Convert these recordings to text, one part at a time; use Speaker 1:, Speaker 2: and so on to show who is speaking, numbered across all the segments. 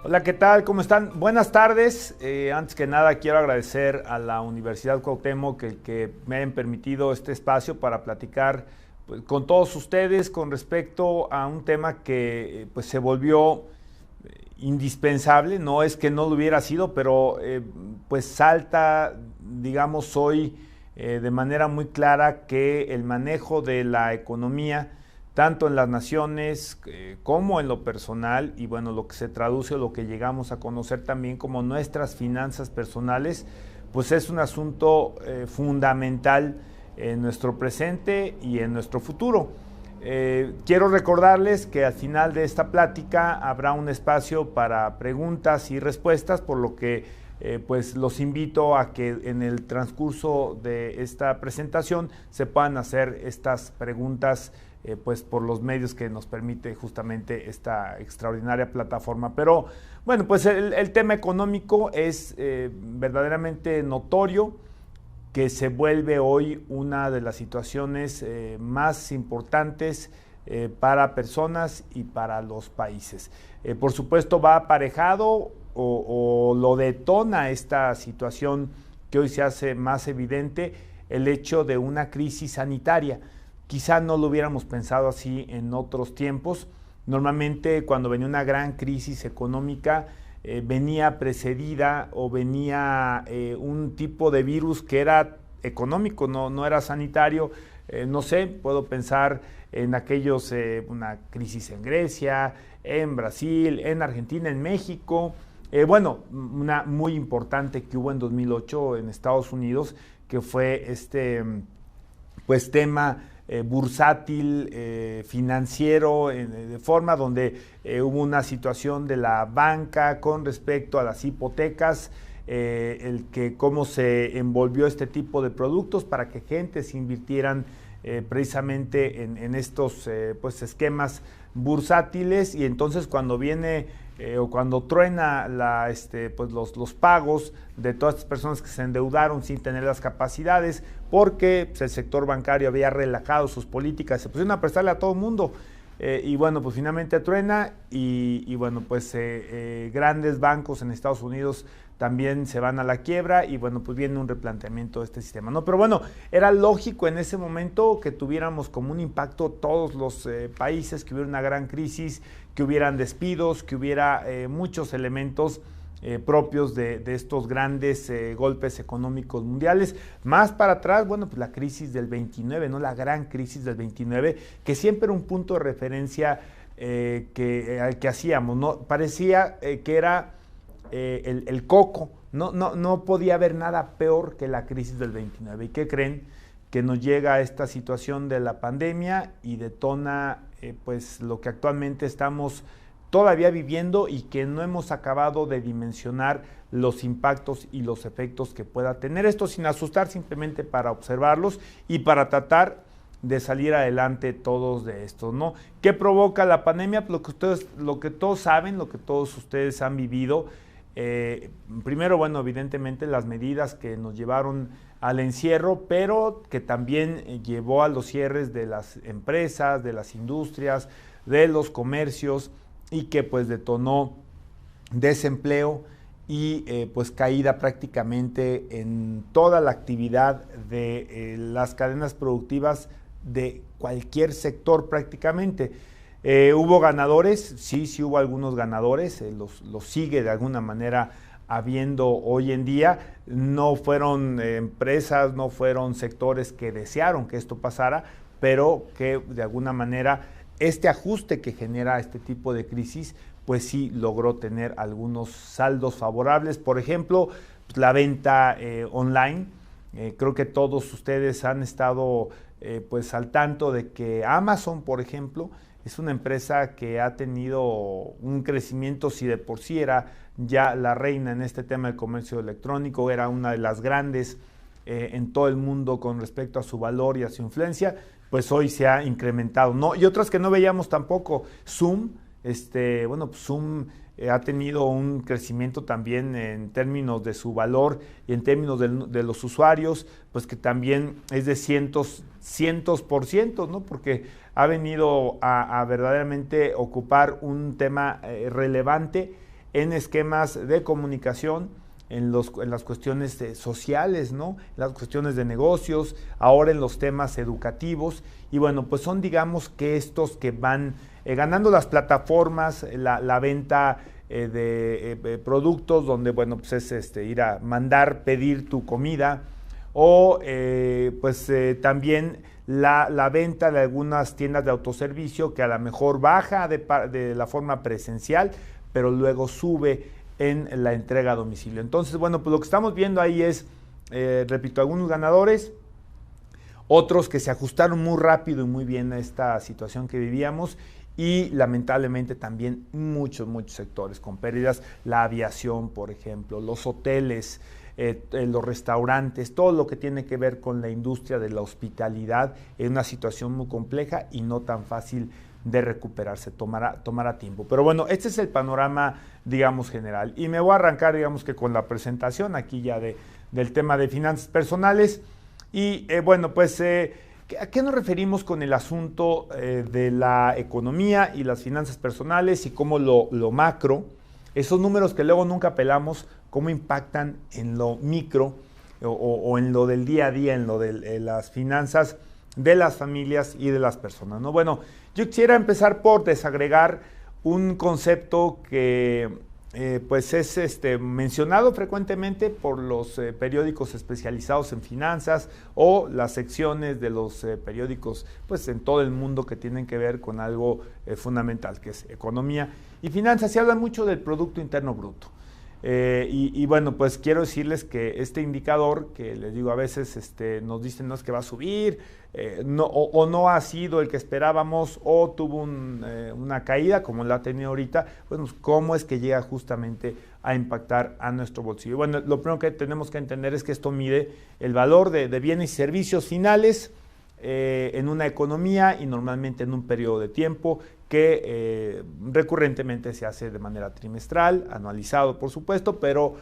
Speaker 1: Hola, ¿qué tal? ¿Cómo están? Buenas tardes. Antes que nada quiero agradecer a la Universidad Cuauhtémoc que me hayan permitido este espacio para platicar pues, con todos ustedes con respecto a un tema que pues, se volvió indispensable. No es que no lo hubiera sido, pero pues salta, digamos, hoy de manera muy clara que el manejo de la economía tanto en las naciones como en lo personal y bueno, lo que se traduce o lo que llegamos a conocer también como nuestras finanzas personales, pues es un asunto fundamental en nuestro presente y en nuestro futuro. Quiero recordarles que al final de esta plática habrá un espacio para preguntas y respuestas, por lo que pues los invito a que en el transcurso de esta presentación se puedan hacer estas preguntas pues por los medios que nos permite justamente esta extraordinaria plataforma. Pero bueno, pues el tema económico es verdaderamente notorio, que se vuelve hoy una de las situaciones más importantes para personas y para los países. Por supuesto va aparejado o lo detona esta situación que hoy se hace más evidente, el hecho de una crisis sanitaria. Quizá no lo hubiéramos pensado así en otros tiempos. Normalmente cuando venía una gran crisis económica, venía precedida o venía un tipo de virus que era económico, no era sanitario. No sé, puedo pensar en aquellos, una crisis en Grecia, en Brasil, en Argentina, en México. Bueno, una muy importante que hubo en 2008 en Estados Unidos, que fue este pues tema bursátil, financiero, de forma donde hubo una situación de la banca con respecto a las hipotecas, el que cómo se envolvió este tipo de productos para que gentes invirtieran precisamente en estos pues esquemas bursátiles, y entonces cuando viene o cuando truena pues los pagos de todas estas personas que se endeudaron sin tener las capacidades, porque pues, el sector bancario había relajado sus políticas, se pusieron a prestarle a todo el mundo. Y bueno, pues finalmente truena y bueno, pues grandes bancos en Estados Unidos también se van a la quiebra y bueno, pues viene un replanteamiento de este sistema, ¿no? Pero bueno, era lógico en ese momento que tuviéramos como un impacto todos los países, que hubiera una gran crisis, que hubieran despidos, que hubiera muchos elementos propios de estos grandes golpes económicos mundiales. Más para atrás, bueno, pues la crisis del 29, ¿no? La gran crisis del 29, que siempre era un punto de referencia que hacíamos, ¿no? Parecía que era el coco, no podía haber nada peor que la crisis del 29. ¿Y qué creen? Que nos llega esta situación de la pandemia y detona pues lo que actualmente estamos todavía viviendo y que no hemos acabado de dimensionar los impactos y los efectos que pueda tener esto, sin asustar, simplemente para observarlos y para tratar de salir adelante todos de esto, ¿no? ¿Qué provoca la pandemia? Lo que todos saben, lo que todos ustedes han vivido. Primero, bueno, evidentemente las medidas que nos llevaron al encierro, pero que también llevó a los cierres de las empresas, de las industrias, de los comercios, y que pues detonó desempleo y pues caída prácticamente en toda la actividad de las cadenas productivas de cualquier sector prácticamente. Hubo ganadores, sí hubo algunos ganadores, los sigue de alguna manera habiendo hoy en día. No fueron empresas, no fueron sectores que desearon que esto pasara, pero que de alguna manera este ajuste que genera este tipo de crisis, pues sí logró tener algunos saldos favorables. Por ejemplo, la venta online. Creo que todos ustedes han estado pues al tanto de que Amazon, por ejemplo, es una empresa que ha tenido un crecimiento, si de por sí era ya la reina en este tema del comercio electrónico, era una de las grandes en todo el mundo con respecto a su valor y a su influencia, pues hoy se ha incrementado, ¿no? Y otras que no veíamos tampoco. Zoom, bueno, pues Zoom ha tenido un crecimiento también en términos de su valor y en términos de los usuarios, pues que también es de cientos por ciento, ¿no? Porque ha venido a verdaderamente ocupar un tema relevante en esquemas de comunicación, en las cuestiones sociales, ¿no? En las cuestiones de negocios, ahora en los temas educativos. Y bueno, pues son, digamos, que estos que van ganando las plataformas, la venta de productos, donde, bueno, pues es ir a mandar, pedir tu comida, o también la venta de algunas tiendas de autoservicio que a lo mejor baja de la forma presencial, pero luego sube en la entrega a domicilio. Entonces, bueno, pues lo que estamos viendo ahí es, repito, algunos ganadores, otros que se ajustaron muy rápido y muy bien a esta situación que vivíamos, y lamentablemente también muchos sectores con pérdidas, la aviación, por ejemplo, los hoteles, los restaurantes, todo lo que tiene que ver con la industria de la hospitalidad, en una situación muy compleja y no tan fácil de recuperarse, tomará tiempo. Pero bueno, este es el panorama, digamos, general. Y me voy a arrancar, digamos, que con la presentación aquí ya del tema de finanzas personales. Y bueno, pues, ¿a qué nos referimos con el asunto de la economía y las finanzas personales y cómo lo macro, esos números que luego nunca pelamos, cómo impactan en lo micro o en lo del día a día, en lo de las finanzas de las familias y de las personas, ¿no? Bueno, yo quisiera empezar por desagregar un concepto que pues es mencionado frecuentemente por los periódicos especializados en finanzas o las secciones de los periódicos pues en todo el mundo que tienen que ver con algo fundamental, que es economía y finanzas. Se habla mucho del Producto Interno Bruto. Y bueno, pues quiero decirles que este indicador, que les digo a veces nos dicen no es que va a subir, no ha sido el que esperábamos, o tuvo una caída como la ha tenido ahorita, bueno, cómo es que llega justamente a impactar a nuestro bolsillo. Bueno, lo primero que tenemos que entender es que esto mide el valor de bienes y servicios finales en una economía y normalmente en un periodo de tiempo que recurrentemente se hace de manera trimestral, anualizado por supuesto, pero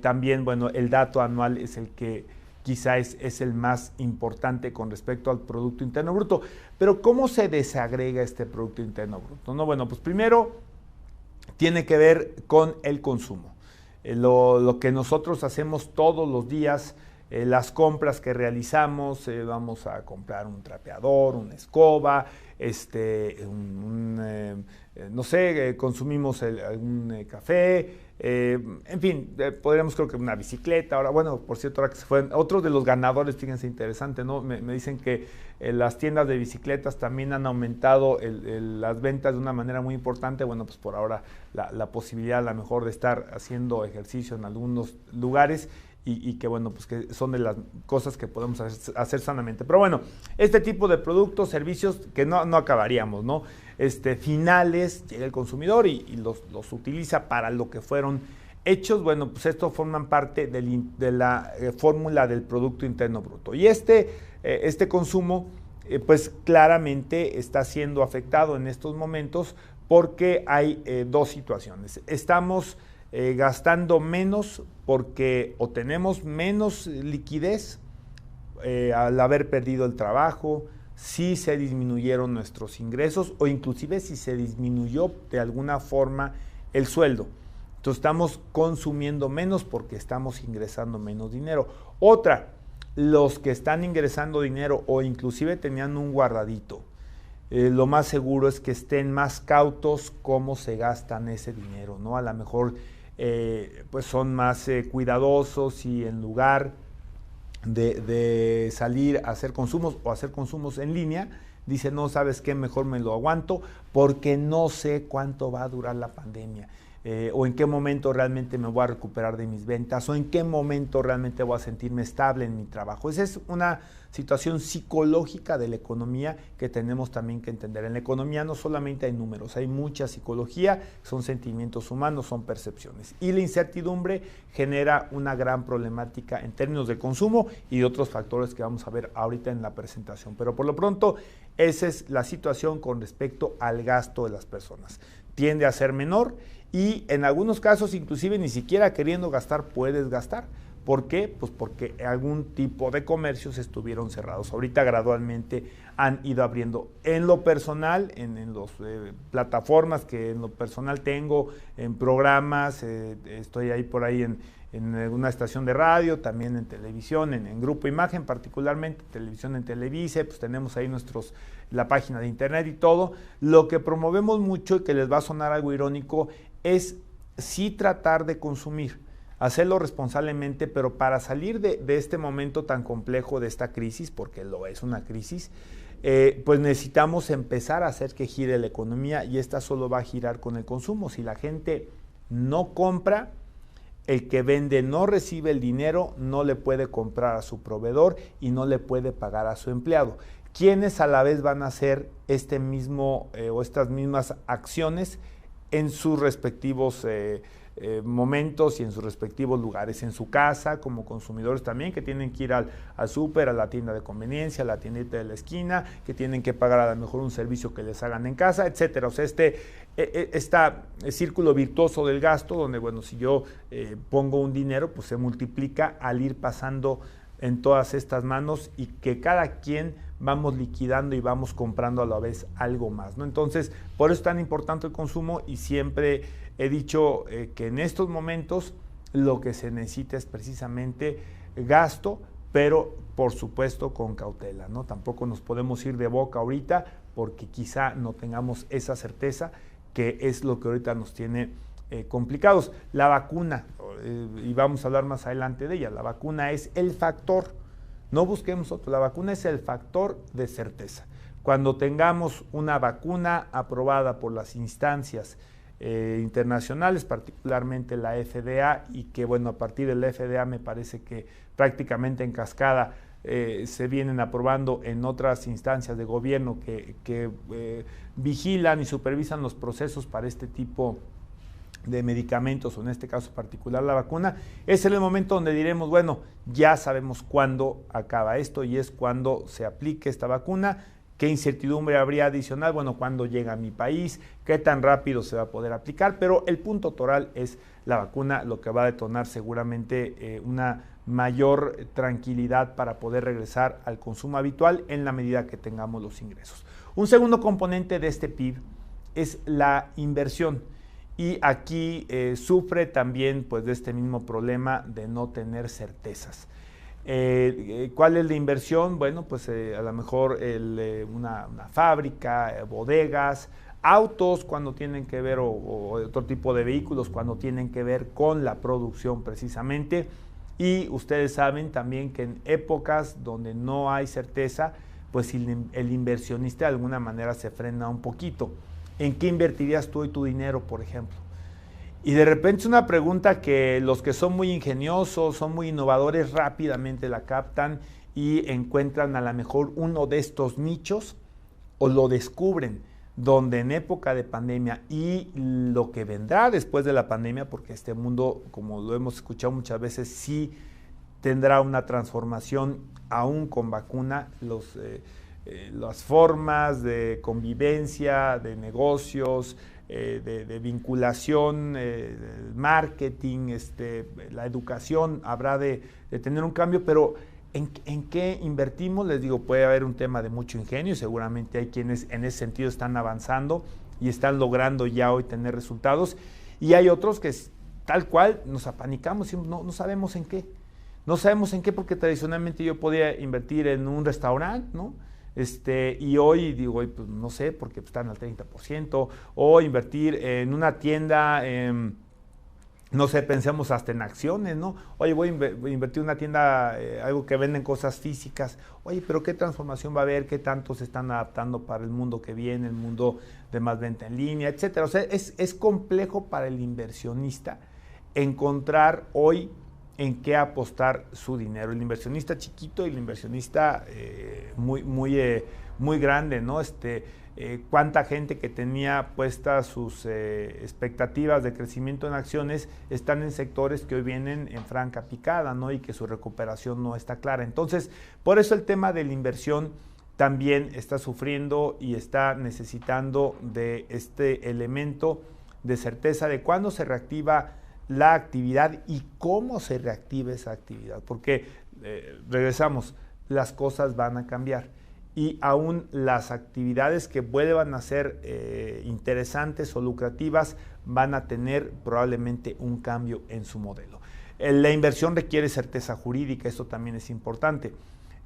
Speaker 1: también, bueno, el dato anual es el que quizá es el más importante con respecto al Producto Interno Bruto. Pero ¿cómo se desagrega este Producto Interno Bruto? No, bueno, pues primero tiene que ver con el consumo. Lo que nosotros hacemos todos los días, las compras que realizamos, vamos a comprar un trapeador, una escoba, no sé, consumimos algún café, en fin, podríamos creo que una bicicleta. Ahora, bueno, por cierto, ahora que se fueron, otros de los ganadores, fíjense, interesante, ¿no? Me dicen que las tiendas de bicicletas también han aumentado las ventas de una manera muy importante. Bueno, pues por ahora la posibilidad a lo mejor de estar haciendo ejercicio en algunos lugares y que bueno, pues que son de las cosas que podemos hacer sanamente. Pero bueno, este tipo de productos, servicios que no acabaríamos, ¿no? Finales, llega el consumidor y los utiliza para lo que fueron hechos. Bueno, pues esto forman parte de la fórmula del Producto Interno Bruto. Y este consumo, pues claramente está siendo afectado en estos momentos porque hay dos situaciones. Estamos gastando menos porque o tenemos menos liquidez al haber perdido el trabajo, si se disminuyeron nuestros ingresos o inclusive si se disminuyó de alguna forma el sueldo. Entonces estamos consumiendo menos porque estamos ingresando menos dinero. Otra, los que están ingresando dinero o inclusive tenían un guardadito, lo más seguro es que estén más cautos cómo se gastan ese dinero, ¿no? A lo mejor pues son más cuidadosos y en lugar de salir a hacer consumos o hacer consumos en línea, dicen, no, ¿sabes qué? Mejor me lo aguanto porque no sé cuánto va a durar la pandemia. O en qué momento realmente me voy a recuperar de mis ventas, o en qué momento realmente voy a sentirme estable en mi trabajo. Esa es una situación psicológica de la economía que tenemos también que entender. En la economía no solamente hay números, hay mucha psicología, son sentimientos humanos, son percepciones. Y la incertidumbre genera una gran problemática en términos de consumo y de otros factores que vamos a ver ahorita en la presentación. Pero por lo pronto, esa es la situación con respecto al gasto de las personas. Tiende a ser menor y en algunos casos inclusive ni siquiera queriendo gastar puedes gastar ¿Por qué? Pues porque algún tipo de comercios estuvieron cerrados. Ahorita gradualmente han ido abriendo. En lo personal, en las plataformas que en lo personal tengo, en programas, estoy ahí por ahí en una estación de radio, también en televisión, en Grupo Imagen particularmente, televisión en Televisa, pues tenemos ahí la página de internet y todo. Lo que promovemos mucho y que les va a sonar algo irónico es sí tratar de consumir, hacerlo responsablemente, pero para salir de este momento tan complejo de esta crisis, porque lo es una crisis, pues necesitamos empezar a hacer que gire la economía y esta solo va a girar con el consumo. Si la gente no compra, el que vende no recibe el dinero, no le puede comprar a su proveedor y no le puede pagar a su empleado. ¿Quiénes a la vez van a hacer este mismo o estas mismas acciones en sus respectivos momentos y en sus respectivos lugares, en su casa, como consumidores también, que tienen que ir al súper, a la tienda de conveniencia, a la tiendita de la esquina, que tienen que pagar a lo mejor un servicio que les hagan en casa, etcétera? O sea, este círculo virtuoso del gasto, donde, bueno, si yo pongo un dinero, pues se multiplica al ir pasando en todas estas manos y que cada quien vamos liquidando y vamos comprando a la vez algo más, ¿no? Entonces, por eso es tan importante el consumo y siempre he dicho que en estos momentos lo que se necesita es precisamente gasto, pero por supuesto con cautela, ¿no? Tampoco nos podemos ir de boca ahorita porque quizá no tengamos esa certeza, que es lo que ahorita nos tiene complicados. La vacuna, y vamos a hablar más adelante de ella, la vacuna es el factor, no busquemos otro, la vacuna es el factor de certeza. Cuando tengamos una vacuna aprobada por las instancias internacionales, particularmente la FDA, y que, bueno, a partir de la FDA me parece que prácticamente en cascada se vienen aprobando en otras instancias de gobierno que vigilan y supervisan los procesos para este tipo de medicamentos, o en este caso particular la vacuna. Es el momento donde diremos, bueno, ya sabemos cuándo acaba esto y es cuando se aplique esta vacuna. ¿Qué incertidumbre habría adicional? Bueno, ¿cuándo llega a mi país? ¿Qué tan rápido se va a poder aplicar? Pero el punto toral es la vacuna, lo que va a detonar seguramente una mayor tranquilidad para poder regresar al consumo habitual en la medida que tengamos los ingresos. Un segundo componente de este PIB es la inversión. Y aquí sufre también, pues, de este mismo problema de no tener certezas. ¿Cuál es la inversión? Bueno, pues a lo mejor una fábrica, bodegas, autos cuando tienen que ver, o otro tipo de vehículos cuando tienen que ver con la producción precisamente. Y ustedes saben también que en épocas donde no hay certeza, pues el inversionista de alguna manera se frena un poquito. ¿En qué invertirías tú y tu dinero, por ejemplo? Y de repente es una pregunta que los que son muy ingeniosos, son muy innovadores, rápidamente la captan y encuentran a lo mejor uno de estos nichos o lo descubren, donde en época de pandemia y lo que vendrá después de la pandemia, porque este mundo, como lo hemos escuchado muchas veces, sí tendrá una transformación aún con vacuna, las formas de convivencia, de negocios, de vinculación, marketing, la educación habrá de tener un cambio, pero ¿en qué invertimos? Les digo, puede haber un tema de mucho ingenio y seguramente hay quienes en ese sentido están avanzando y están logrando ya hoy tener resultados, y hay otros que tal cual nos apanicamos y no sabemos en qué. No sabemos en qué, porque tradicionalmente yo podía invertir en un restaurante, ¿no? Y hoy digo, pues no sé, porque están al 30%, o invertir en una tienda, no sé, pensemos hasta en acciones, ¿no? Oye, voy a invertir en una tienda, algo que venden cosas físicas. Oye, pero ¿qué transformación va a haber? ¿Qué tanto se están adaptando para el mundo que viene, el mundo de más venta en línea, etcétera? O sea, es complejo para el inversionista encontrar hoy en qué apostar su dinero. El inversionista chiquito y el inversionista muy grande, ¿no? Cuánta gente que tenía puestas sus expectativas de crecimiento en acciones están en sectores que hoy vienen en franca picada, ¿no? Y que su recuperación no está clara. Entonces, por eso el tema de la inversión también está sufriendo y está necesitando de este elemento de certeza de cuándo se reactiva la actividad y cómo se reactiva esa actividad, porque regresamos, las cosas van a cambiar y aún las actividades que vuelvan a ser interesantes o lucrativas van a tener probablemente un cambio en su modelo. La inversión requiere certeza jurídica, esto también es importante.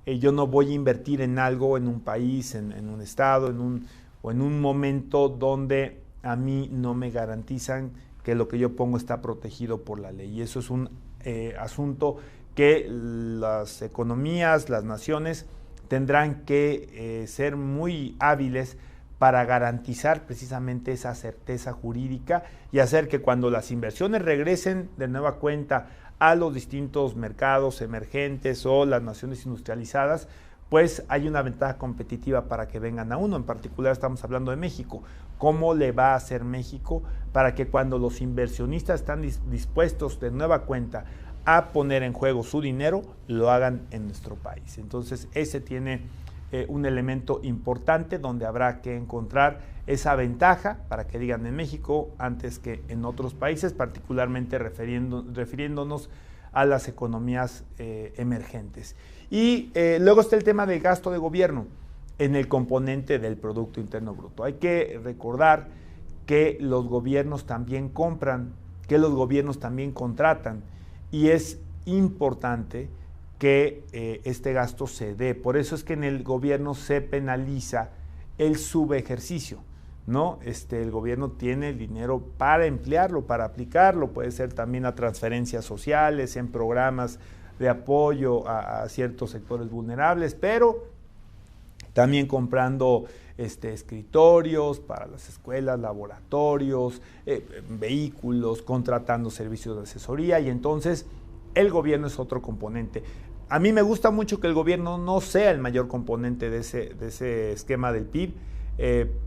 Speaker 1: Yo no voy a invertir en algo, en un país, en un estado, o en un momento donde a mí no me garantizan que lo que yo pongo está protegido por la ley. Y eso es un asunto que las economías, las naciones tendrán que ser muy hábiles para garantizar precisamente esa certeza jurídica y hacer que cuando las inversiones regresen de nueva cuenta a los distintos mercados emergentes o las naciones industrializadas, pues hay una ventaja competitiva para que vengan a uno. En particular estamos hablando de México. ¿Cómo le va a hacer México para que cuando los inversionistas están dispuestos de nueva cuenta a poner en juego su dinero, lo hagan en nuestro país? Entonces, ese tiene un elemento importante donde habrá que encontrar esa ventaja para que digan en México antes que en otros países, particularmente refiriéndonos a las economías emergentes. Y luego está el tema del gasto de gobierno en el componente del Producto Interno Bruto. Hay que recordar que los gobiernos también compran, que los gobiernos también contratan, y es importante que este gasto se dé. Por eso es que en el gobierno se penaliza el subejercicio, ¿no? El gobierno tiene el dinero para emplearlo, para aplicarlo, puede ser también a transferencias sociales, en programas de apoyo a ciertos sectores vulnerables, pero también comprando escritorios para las escuelas, laboratorios, vehículos, contratando servicios de asesoría, y entonces el gobierno es otro componente. A mí me gusta mucho que el gobierno no sea el mayor componente de ese esquema del PIB,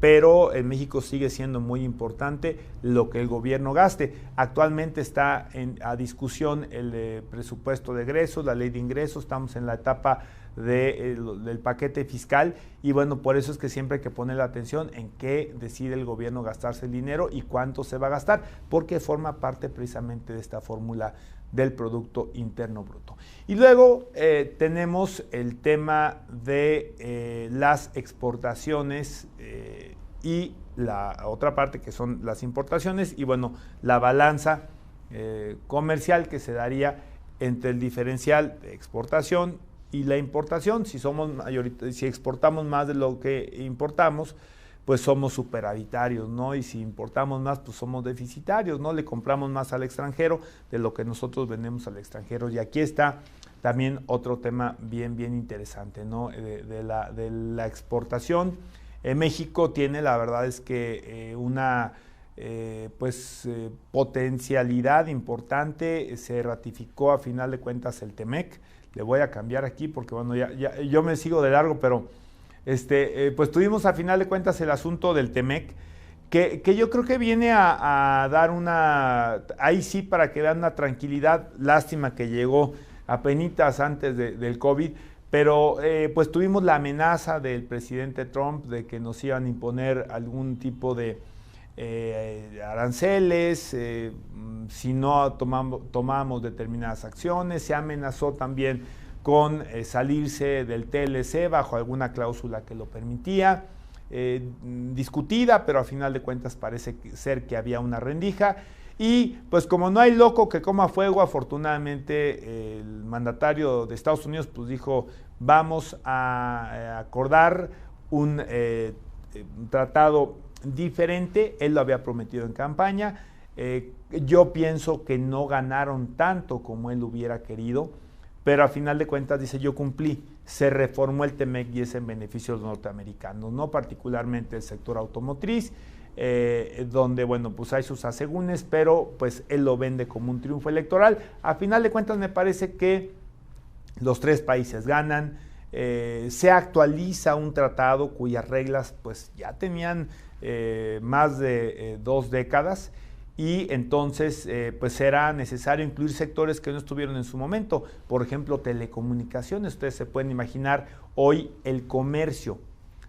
Speaker 1: pero en México sigue siendo muy importante lo que el gobierno gaste. Actualmente está a discusión el presupuesto de egresos, la ley de ingresos, estamos en la etapa del paquete fiscal, y bueno, por eso es que siempre hay que poner la atención en qué decide el gobierno gastarse el dinero y cuánto se va a gastar, porque forma parte precisamente de esta fórmula del Producto Interno Bruto. Y luego tenemos el tema de las exportaciones y la otra parte que son las importaciones, y bueno, la balanza comercial que se daría entre el diferencial de exportación y la importación. Si exportamos más de lo que importamos, pues somos superavitarios, ¿no? Y si importamos más, pues somos deficitarios, ¿no? Le compramos más al extranjero de lo que nosotros vendemos al extranjero. Y aquí está también otro tema bien interesante, ¿no? De la exportación. México tiene, la verdad es que una potencialidad importante. Se ratificó a final de cuentas el TEMEC. Le voy a cambiar aquí porque, bueno, ya yo me sigo de largo, pero pues tuvimos a final de cuentas el asunto del TEMEC, que yo creo que viene a dar ahí sí, para que vean una tranquilidad. Lástima que llegó apenitas antes del COVID, pero pues tuvimos la amenaza del presidente Trump de que nos iban a imponer algún tipo de aranceles si no tomamos determinadas acciones. Se amenazó también con salirse del TLC bajo alguna cláusula que lo permitía, discutida, pero a final de cuentas parece ser que había una rendija. Y pues como no hay loco que coma fuego, afortunadamente el mandatario de Estados Unidos pues dijo: vamos a acordar un tratado diferente. Él lo había prometido en campaña. Yo pienso que no ganaron tanto como él hubiera querido, pero a final de cuentas dice: yo cumplí. Se reformó el TEMEC y es en beneficio de los norteamericanos, no particularmente el sector automotriz, donde, bueno, pues hay sus asegúnes, pero pues él lo vende como un triunfo electoral. A final de cuentas me parece que los tres países ganan. Se actualiza un tratado cuyas reglas pues ya tenían más de 2 décadas, y entonces pues será necesario incluir sectores que no estuvieron en su momento. Por ejemplo, telecomunicaciones. Ustedes se pueden imaginar hoy el comercio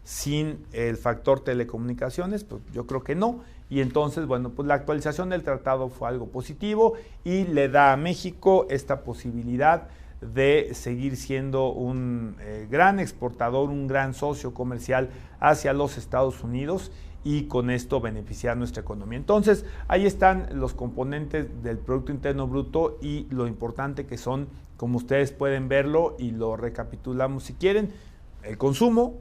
Speaker 1: sin el factor telecomunicaciones? Pues yo creo que no. Y entonces, bueno, pues la actualización del tratado fue algo positivo y le da a México esta posibilidad de seguir siendo un gran exportador, un gran socio comercial hacia los Estados Unidos y con esto beneficiar nuestra economía. Entonces, ahí están los componentes del Producto Interno Bruto y lo importante que son, como ustedes pueden verlo y lo recapitulamos si quieren, el consumo,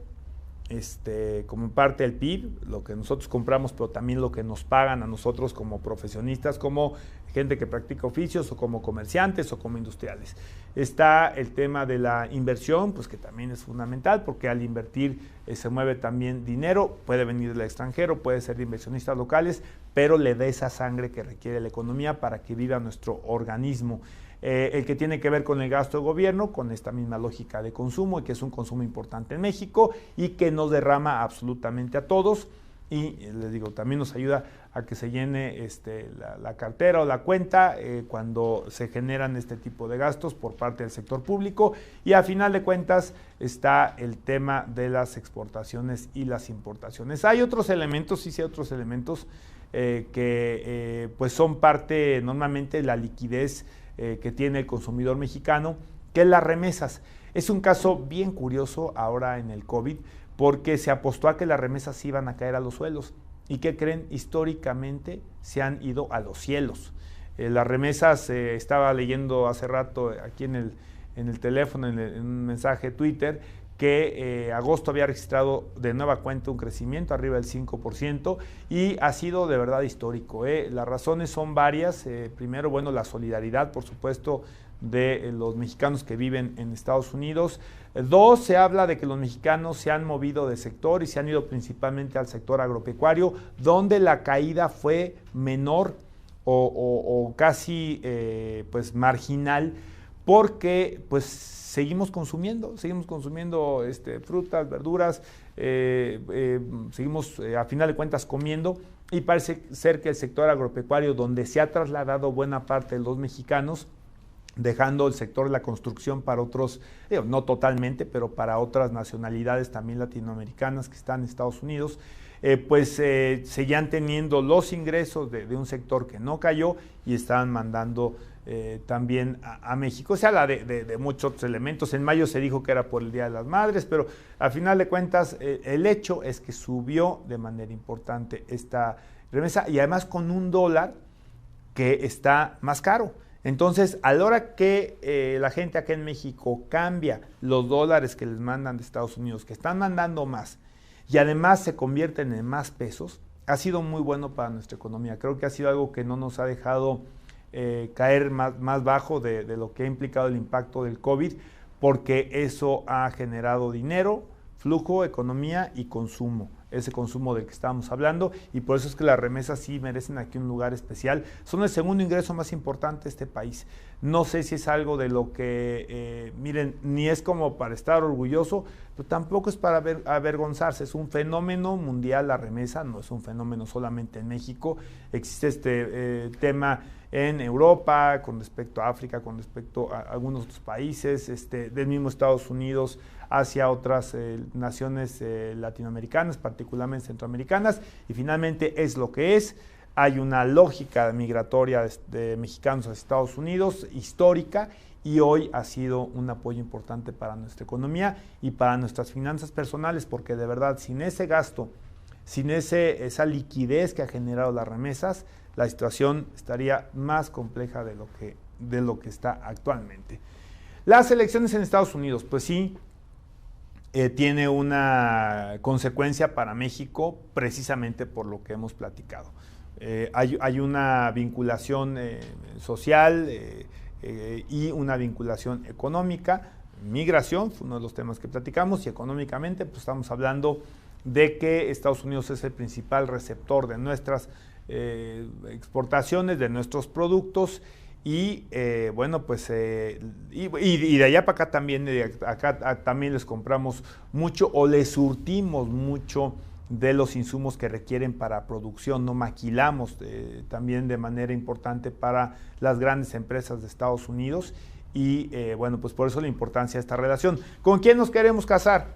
Speaker 1: como parte del PIB, lo que nosotros compramos, pero también lo que nos pagan a nosotros como profesionistas, como gente que practica oficios o como comerciantes o como industriales. Está el tema de la inversión, pues que también es fundamental porque al invertir se mueve también dinero, puede venir del extranjero, puede ser de inversionistas locales, pero le da esa sangre que requiere la economía para que viva nuestro organismo. El que tiene que ver con el gasto de gobierno, con esta misma lógica de consumo y que es un consumo importante en México y que nos derrama absolutamente a todos y les digo, también nos ayuda a que se llene la cartera o la cuenta cuando se generan este tipo de gastos por parte del sector público y a final de cuentas está el tema de las exportaciones y las importaciones. Hay otros elementos, sí hay otros elementos que pues son parte normalmente de la liquidez que tiene el consumidor mexicano, que es las remesas. Es un caso bien curioso ahora en el COVID, porque se apostó a que las remesas iban a caer a los suelos. ¿Y qué creen? Históricamente se han ido a los cielos. Las remesas, estaba leyendo hace rato aquí en el teléfono, en un mensaje de Twitter, que agosto había registrado de nueva cuenta un crecimiento arriba del 5% y ha sido de verdad histórico. Las razones son varias. Primero, bueno, la solidaridad, por supuesto, de los mexicanos que viven en Estados Unidos. Dos, se habla de que los mexicanos se han movido de sector y se han ido principalmente al sector agropecuario, donde la caída fue menor o casi pues marginal, porque pues seguimos consumiendo frutas, verduras, seguimos a final de cuentas comiendo y parece ser que el sector agropecuario, donde se ha trasladado buena parte de los mexicanos, dejando el sector de la construcción para otros, no totalmente, pero para otras nacionalidades también latinoamericanas que están en Estados Unidos, pues seguían teniendo los ingresos de un sector que no cayó y estaban mandando también a México. Se habla de muchos otros elementos. En mayo se dijo que era por el Día de las Madres, pero al final de cuentas el hecho es que subió de manera importante esta remesa y además con un dólar que está más caro. Entonces, a la hora que la gente acá en México cambia los dólares que les mandan de Estados Unidos, que están mandando más, y además se convierten en más pesos, ha sido muy bueno para nuestra economía. Creo que ha sido algo que no nos ha dejado caer más bajo de lo que ha implicado el impacto del COVID, porque eso ha generado dinero, flujo, economía y consumo. Ese consumo del que estábamos hablando, y por eso es que las remesas sí merecen aquí un lugar especial. Son el segundo ingreso más importante de este país. No sé si es algo de lo que, miren, ni es como para estar orgulloso, pero tampoco es para avergonzarse. Es un fenómeno mundial la remesa, no es un fenómeno solamente en México. Existe este tema en Europa, con respecto a África, con respecto a algunos otros países, del mismo Estados Unidos hacia otras naciones latinoamericanas, particularmente centroamericanas, y finalmente es lo que es. Hay una lógica migratoria de mexicanos a Estados Unidos histórica y hoy ha sido un apoyo importante para nuestra economía y para nuestras finanzas personales, porque de verdad sin ese gasto, sin esa liquidez que ha generado las remesas, la situación estaría más compleja de lo que está actualmente. Las elecciones en Estados Unidos, pues sí, tiene una consecuencia para México precisamente por lo que hemos platicado. Hay una vinculación social y una vinculación económica. Migración fue uno de los temas que platicamos, y económicamente pues estamos hablando de que Estados Unidos es el principal receptor de nuestras exportaciones, de nuestros productos, y bueno, pues y de allá para acá también, también les compramos mucho o les surtimos mucho de los insumos que requieren para producción, no maquilamos también de manera importante para las grandes empresas de Estados Unidos, y bueno, pues por eso la importancia de esta relación. ¿Con quién nos queremos casar?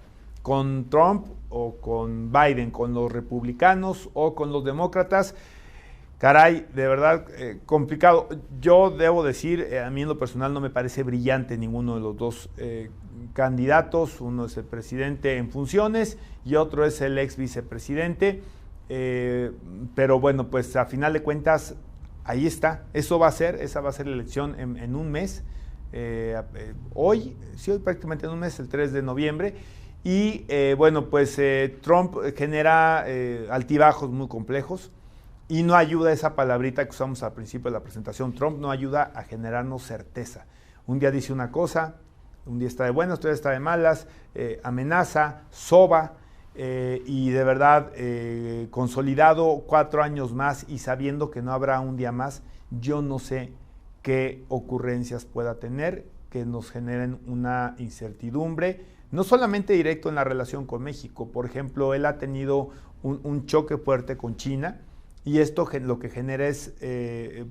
Speaker 1: con Trump o con Biden, con los republicanos o con los demócratas. Caray, de verdad, complicado. Yo debo decir, a mí en lo personal no me parece brillante ninguno de los dos candidatos. Uno es el presidente en funciones y otro es el ex vicepresidente. Pero bueno, pues a final de cuentas, ahí está. Esa va a ser la elección en un mes. Hoy prácticamente en un mes, el 3 de noviembre. Y bueno, pues Trump genera altibajos muy complejos. Y no ayuda esa palabrita que usamos al principio de la presentación. Trump no ayuda a generarnos certeza. Un día dice una cosa, un día está de buenas, otro día está de malas, amenaza, soba, y de verdad, consolidado 4 años más y sabiendo que no habrá un día más, yo no sé qué ocurrencias pueda tener que nos generen una incertidumbre, no solamente directo en la relación con México. Por ejemplo, él ha tenido un choque fuerte con China, y esto lo que genera es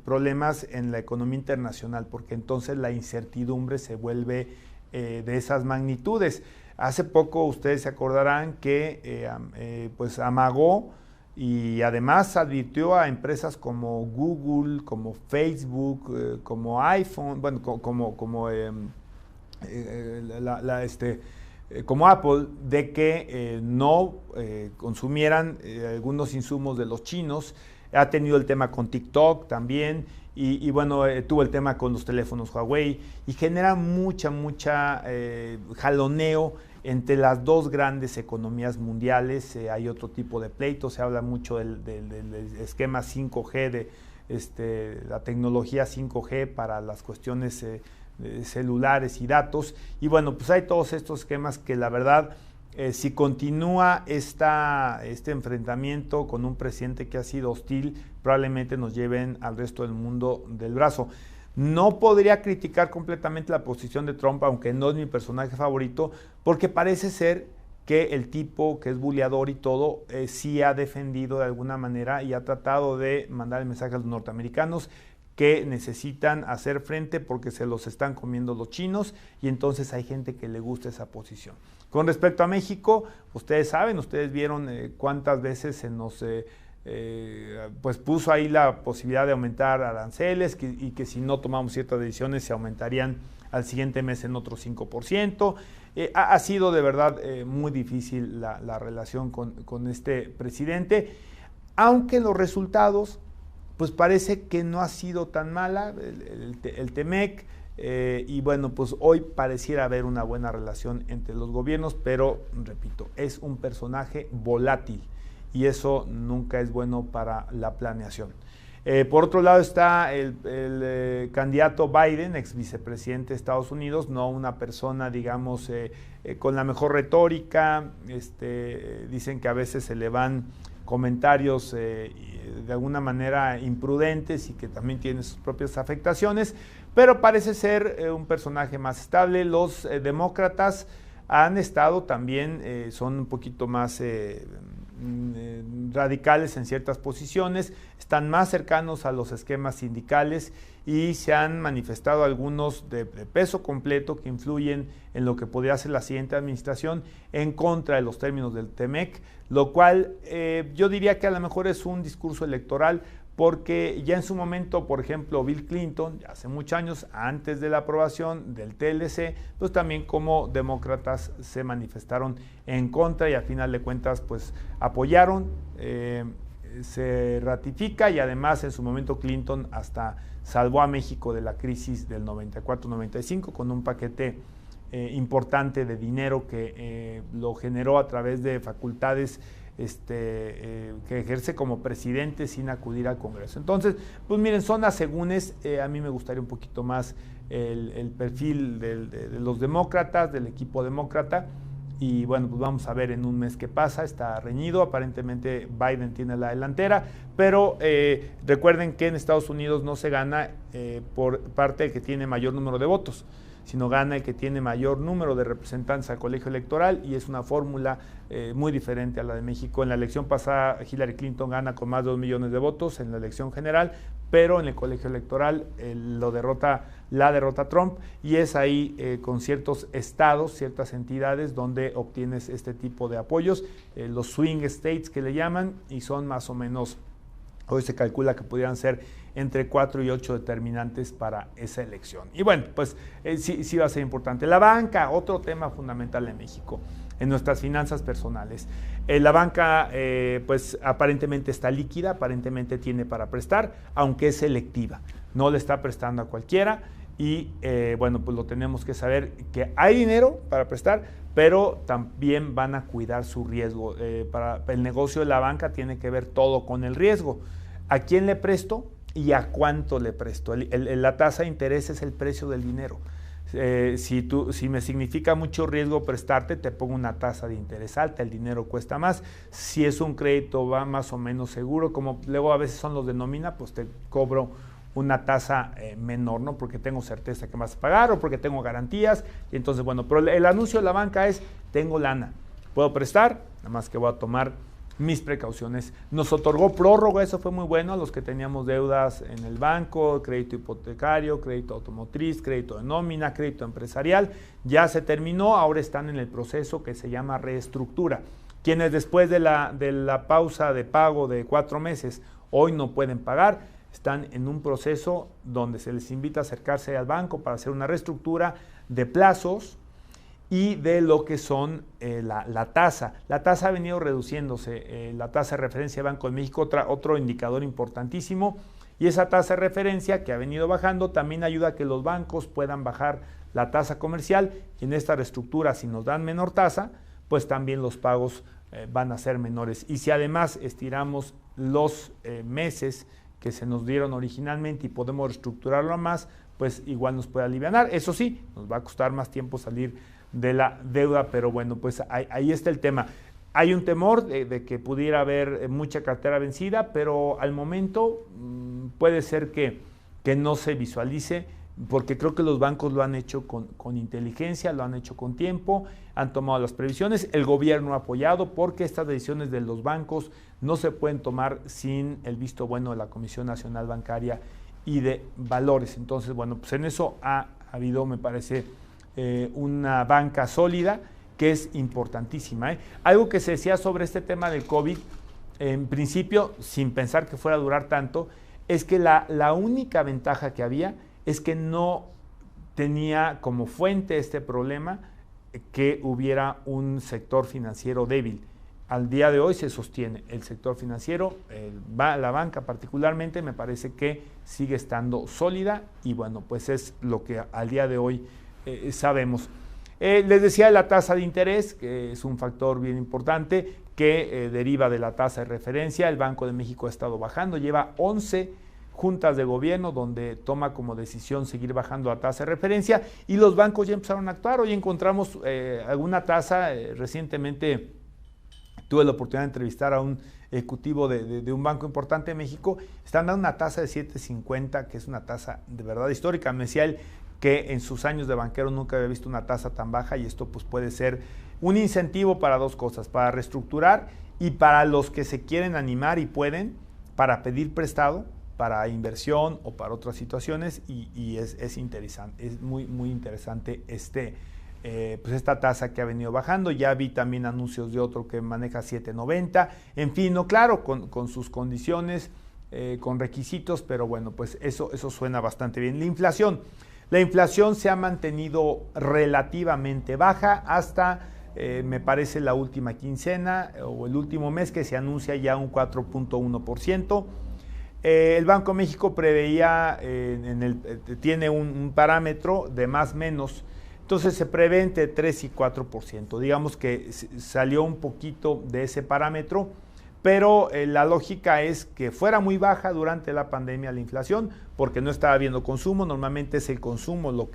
Speaker 1: problemas en la economía internacional, porque entonces la incertidumbre se vuelve de esas magnitudes. Hace poco ustedes se acordarán que pues amagó y además advirtió a empresas como Google, como Facebook, como iPhone, bueno, como Apple, de que no consumieran algunos insumos de los chinos. Ha tenido el tema con TikTok también, y bueno, tuvo el tema con los teléfonos Huawei, y genera mucha jaloneo entre las dos grandes economías mundiales. Hay otro tipo de pleito, se habla mucho del esquema 5G, de la tecnología 5G para las cuestiones celulares y datos. Y bueno, pues hay todos estos esquemas que la verdad, si continúa este enfrentamiento con un presidente que ha sido hostil, probablemente nos lleven al resto del mundo del brazo. No podría criticar completamente la posición de Trump, aunque no es mi personaje favorito, porque parece ser que el tipo que es buleador y todo, sí ha defendido de alguna manera y ha tratado de mandar el mensaje a los norteamericanos que necesitan hacer frente porque se los están comiendo los chinos, y entonces hay gente que le gusta esa posición. Con respecto a México, ustedes saben, ustedes vieron cuántas veces se nos pues puso ahí la posibilidad de aumentar aranceles, y que si no tomamos ciertas decisiones se aumentarían al siguiente mes en otro 5%. Ha sido de verdad muy difícil la relación con este presidente, aunque los resultados pues parece que no ha sido tan mala el TEMEC, y bueno, pues hoy pareciera haber una buena relación entre los gobiernos, pero repito, es un personaje volátil y eso nunca es bueno para la planeación. Por otro lado está el candidato Biden, ex vicepresidente de Estados Unidos, no una persona, digamos, con la mejor retórica. Dicen que a veces se le van comentarios de alguna manera imprudentes y que también tiene sus propias afectaciones, pero parece ser un personaje más estable. Los demócratas han estado también, son un poquito más radicales en ciertas posiciones, están más cercanos a los esquemas sindicales y se han manifestado algunos de peso completo que influyen en lo que podría ser la siguiente administración en contra de los términos del TEMEC, lo cual yo diría que a lo mejor es un discurso electoral, porque ya en su momento, por ejemplo, Bill Clinton, ya hace muchos años, antes de la aprobación del TLC, pues también como demócratas se manifestaron en contra y al final de cuentas pues apoyaron, se ratifica, y además en su momento Clinton hasta salvó a México de la crisis del 94-95 con un paquete importante de dinero que lo generó a través de facultades que ejerce como presidente sin acudir al Congreso. Entonces, pues miren, son asegúnes. A mí me gustaría un poquito más el perfil de los demócratas, del equipo demócrata, y bueno, pues vamos a ver en un mes qué pasa. Está reñido, aparentemente Biden tiene la delantera, pero recuerden que en Estados Unidos no se gana por parte del que tiene mayor número de votos, sino gana el que tiene mayor número de representantes al colegio electoral, y es una fórmula muy diferente a la de México. En la elección pasada Hillary Clinton gana con más de 2 millones de votos en la elección general, pero en el colegio electoral la derrota Trump, y es ahí con ciertos estados, ciertas entidades donde obtienes este tipo de apoyos, los swing states que le llaman, y son más o menos, hoy se calcula que pudieran ser entre 4 y 8 determinantes para esa elección. Y bueno, pues sí va a ser importante. La banca, otro tema fundamental en México, en nuestras finanzas personales. La banca pues aparentemente está líquida, aparentemente tiene para prestar, aunque es selectiva, no le está prestando a cualquiera, y bueno, pues lo tenemos que saber, que hay dinero para prestar, pero también van a cuidar su riesgo. Para el negocio de la banca tiene que ver todo con el riesgo. ¿A quién le presto y a cuánto le presto? La tasa de interés es el precio del dinero. Si me significa mucho riesgo prestarte, te pongo una tasa de interés alta, el dinero cuesta más. Si es un crédito va más o menos seguro, como luego a veces son los de nómina, pues te cobro una tasa menor, ¿no? Porque tengo certeza que vas a pagar o porque tengo garantías. Y entonces, bueno, pero el anuncio de la banca es: tengo lana, puedo prestar, nada más que voy a tomar mis precauciones. Nos otorgó prórroga, eso fue muy bueno a los que teníamos deudas en el banco, crédito hipotecario, crédito automotriz, crédito de nómina, crédito empresarial. Ya se terminó, ahora están en el proceso que se llama reestructura. Quienes después de la pausa de pago de 4 meses hoy no pueden pagar, están en un proceso donde se les invita a acercarse al banco para hacer una reestructura de plazos y de lo que son la tasa. La tasa ha venido reduciéndose, la tasa de referencia de Banco de México, otro indicador importantísimo, y esa tasa de referencia que ha venido bajando también ayuda a que los bancos puedan bajar la tasa comercial, y en esta reestructura, si nos dan menor tasa, pues también los pagos van a ser menores. Y si además estiramos los meses que se nos dieron originalmente y podemos reestructurarlo a más, pues igual nos puede alivianar. Eso sí, nos va a costar más tiempo salir de la deuda, pero bueno, pues ahí está el tema. Hay un temor de que pudiera haber mucha cartera vencida, pero al momento puede ser que no se visualice, porque creo que los bancos lo han hecho con inteligencia, lo han hecho con tiempo, han tomado las previsiones, el gobierno ha apoyado, porque estas decisiones de los bancos no se pueden tomar sin el visto bueno de la Comisión Nacional Bancaria y de Valores. Entonces, bueno, pues en eso ha habido, me parece, una banca sólida, que es importantísima. Algo que se decía sobre este tema del COVID, en principio, sin pensar que fuera a durar tanto, es que la única ventaja que había es que no tenía como fuente este problema que hubiera un sector financiero débil. Al día de hoy se sostiene el sector financiero, la banca particularmente, me parece que sigue estando sólida, y bueno, pues es lo que al día de hoy sabemos. Les decía la tasa de interés, que es un factor bien importante que deriva de la tasa de referencia. El Banco de México ha estado bajando, lleva 11 juntas de gobierno donde toma como decisión seguir bajando la tasa de referencia, y los bancos ya empezaron a actuar. Hoy encontramos alguna tasa, recientemente tuve la oportunidad de entrevistar a un ejecutivo de un banco importante en México, están dando una tasa de 7.50, que es una tasa de verdad histórica. Me decía él que en sus años de banquero nunca había visto una tasa tan baja, y esto pues puede ser un incentivo para dos cosas: para reestructurar y para los que se quieren animar y pueden, para pedir prestado para inversión o para otras situaciones, y es interesante, es muy interesante pues esta tasa que ha venido bajando. Ya vi también anuncios de otro que maneja 7.90, en fin, no, claro, con sus condiciones, con requisitos, pero bueno, pues eso suena bastante bien. La inflación se ha mantenido relativamente baja hasta, me parece, la última quincena o el último mes, que se anuncia ya un 4.1%. El Banco de México preveía, tiene un parámetro de más menos, entonces se prevé entre 3 y 4%. Digamos que salió un poquito de ese parámetro, pero la lógica es que fuera muy baja durante la pandemia la inflación, porque no estaba habiendo consumo. Normalmente es el consumo lo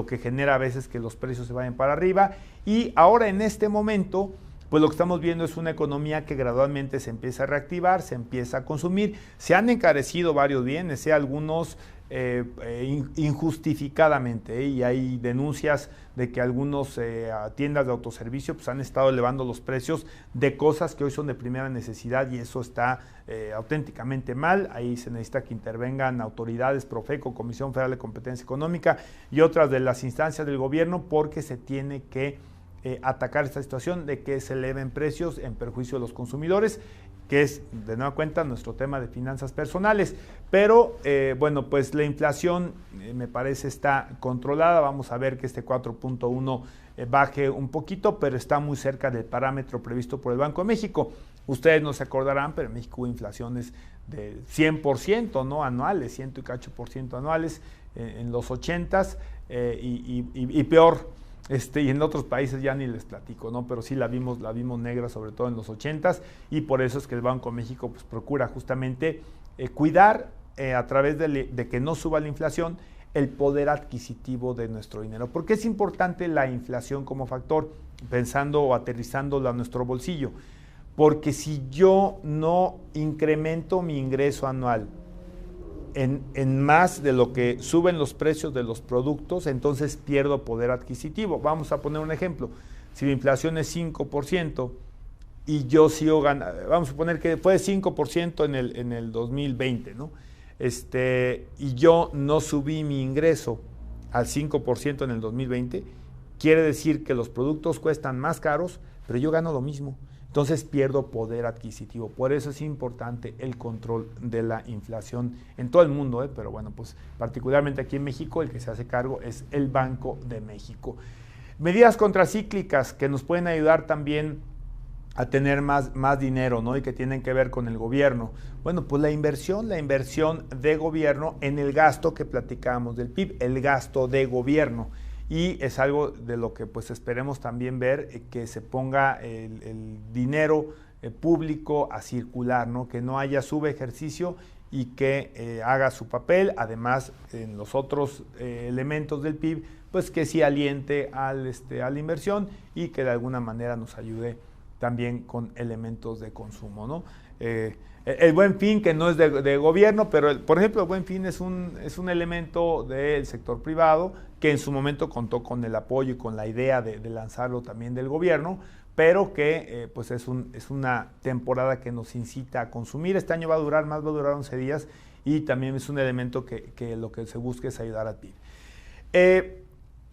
Speaker 1: que genera a veces que los precios se vayan para arriba, y ahora en este momento pues lo que estamos viendo es una economía que gradualmente se empieza a reactivar, se empieza a consumir. Se han encarecido varios bienes, algunos injustificadamente, y hay denuncias de que algunos tiendas de autoservicio pues, han estado elevando los precios de cosas que hoy son de primera necesidad, y eso está auténticamente mal. Ahí se necesita que intervengan autoridades, Profeco, Comisión Federal de Competencia Económica y otras de las instancias del gobierno, porque se tiene que atacar esta situación de que se eleven precios en perjuicio de los consumidores, que es de nueva cuenta nuestro tema de finanzas personales. Pero bueno, pues la inflación me parece está controlada. Vamos a ver que este 4.1 baje un poquito, pero está muy cerca del parámetro previsto por el Banco de México. Ustedes no se acordarán, pero en México hubo inflaciones de 100%, ¿no? Anuales, 100 y cacho por ciento anuales en los 80s y peor. Y en otros países ya ni les platico, ¿no? Pero sí la vimos negra, sobre todo en los 80s, y por eso es que el Banco de México pues, procura justamente cuidar a través de que no suba la inflación el poder adquisitivo de nuestro dinero. ¿Por qué es importante la inflación como factor, pensando o aterrizándolo a nuestro bolsillo? Porque si yo no incremento mi ingreso anual en más de lo que suben los precios de los productos, entonces pierdo poder adquisitivo. Vamos a poner un ejemplo. Si la inflación es 5% y yo sigo ganando, vamos a suponer que fue 5% en el 2020, ¿no? Y yo no subí mi ingreso al 5% en el 2020, quiere decir que los productos cuestan más caros, pero yo gano lo mismo. Entonces pierdo poder adquisitivo. Por eso es importante el control de la inflación en todo el mundo, pero bueno, pues particularmente aquí en México el que se hace cargo es el Banco de México. Medidas contracíclicas que nos pueden ayudar también a tener más dinero, ¿no? Y que tienen que ver con el gobierno. Bueno, pues la inversión de gobierno en el gasto que platicábamos del PIB, el gasto de gobierno. Y es algo de lo que pues esperemos también ver, que se ponga el dinero público a circular, ¿no? Que no haya subejercicio y que haga su papel. Además, en los otros elementos del PIB, pues que sí aliente a la inversión y que de alguna manera nos ayude también con elementos de consumo, ¿no? El Buen Fin, que no es de gobierno, pero por ejemplo el Buen Fin es un elemento del sector privado que en su momento contó con el apoyo y con la idea de lanzarlo también del gobierno, pero que pues es una temporada que nos incita a consumir. Este año va a durar 11 días y también es un elemento que lo que se busca es ayudar al PIB.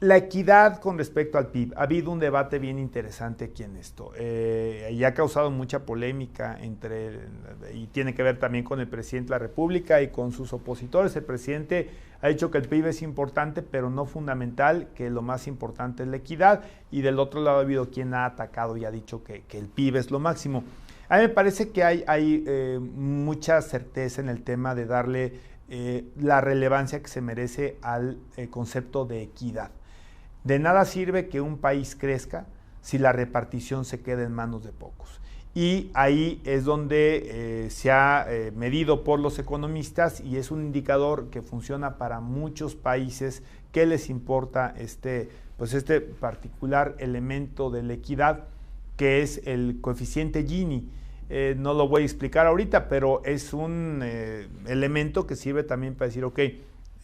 Speaker 1: La equidad con respecto al PIB. Ha habido un debate bien interesante aquí en esto y ha causado mucha polémica y tiene que ver también con el presidente de la República y con sus opositores. El presidente ha dicho que el PIB es importante, pero no fundamental, que lo más importante es la equidad, y del otro lado ha habido quien ha atacado y ha dicho que el PIB es lo máximo. A mí me parece que hay mucha certeza en el tema de darle la relevancia que se merece al concepto de equidad. De nada sirve que un país crezca si la repartición se queda en manos de pocos. Y ahí es donde se ha medido por los economistas, y es un indicador que funciona para muchos países que les importa este particular elemento de la equidad, que es el coeficiente Gini. No lo voy a explicar ahorita, pero es un elemento que sirve también para decir, ok,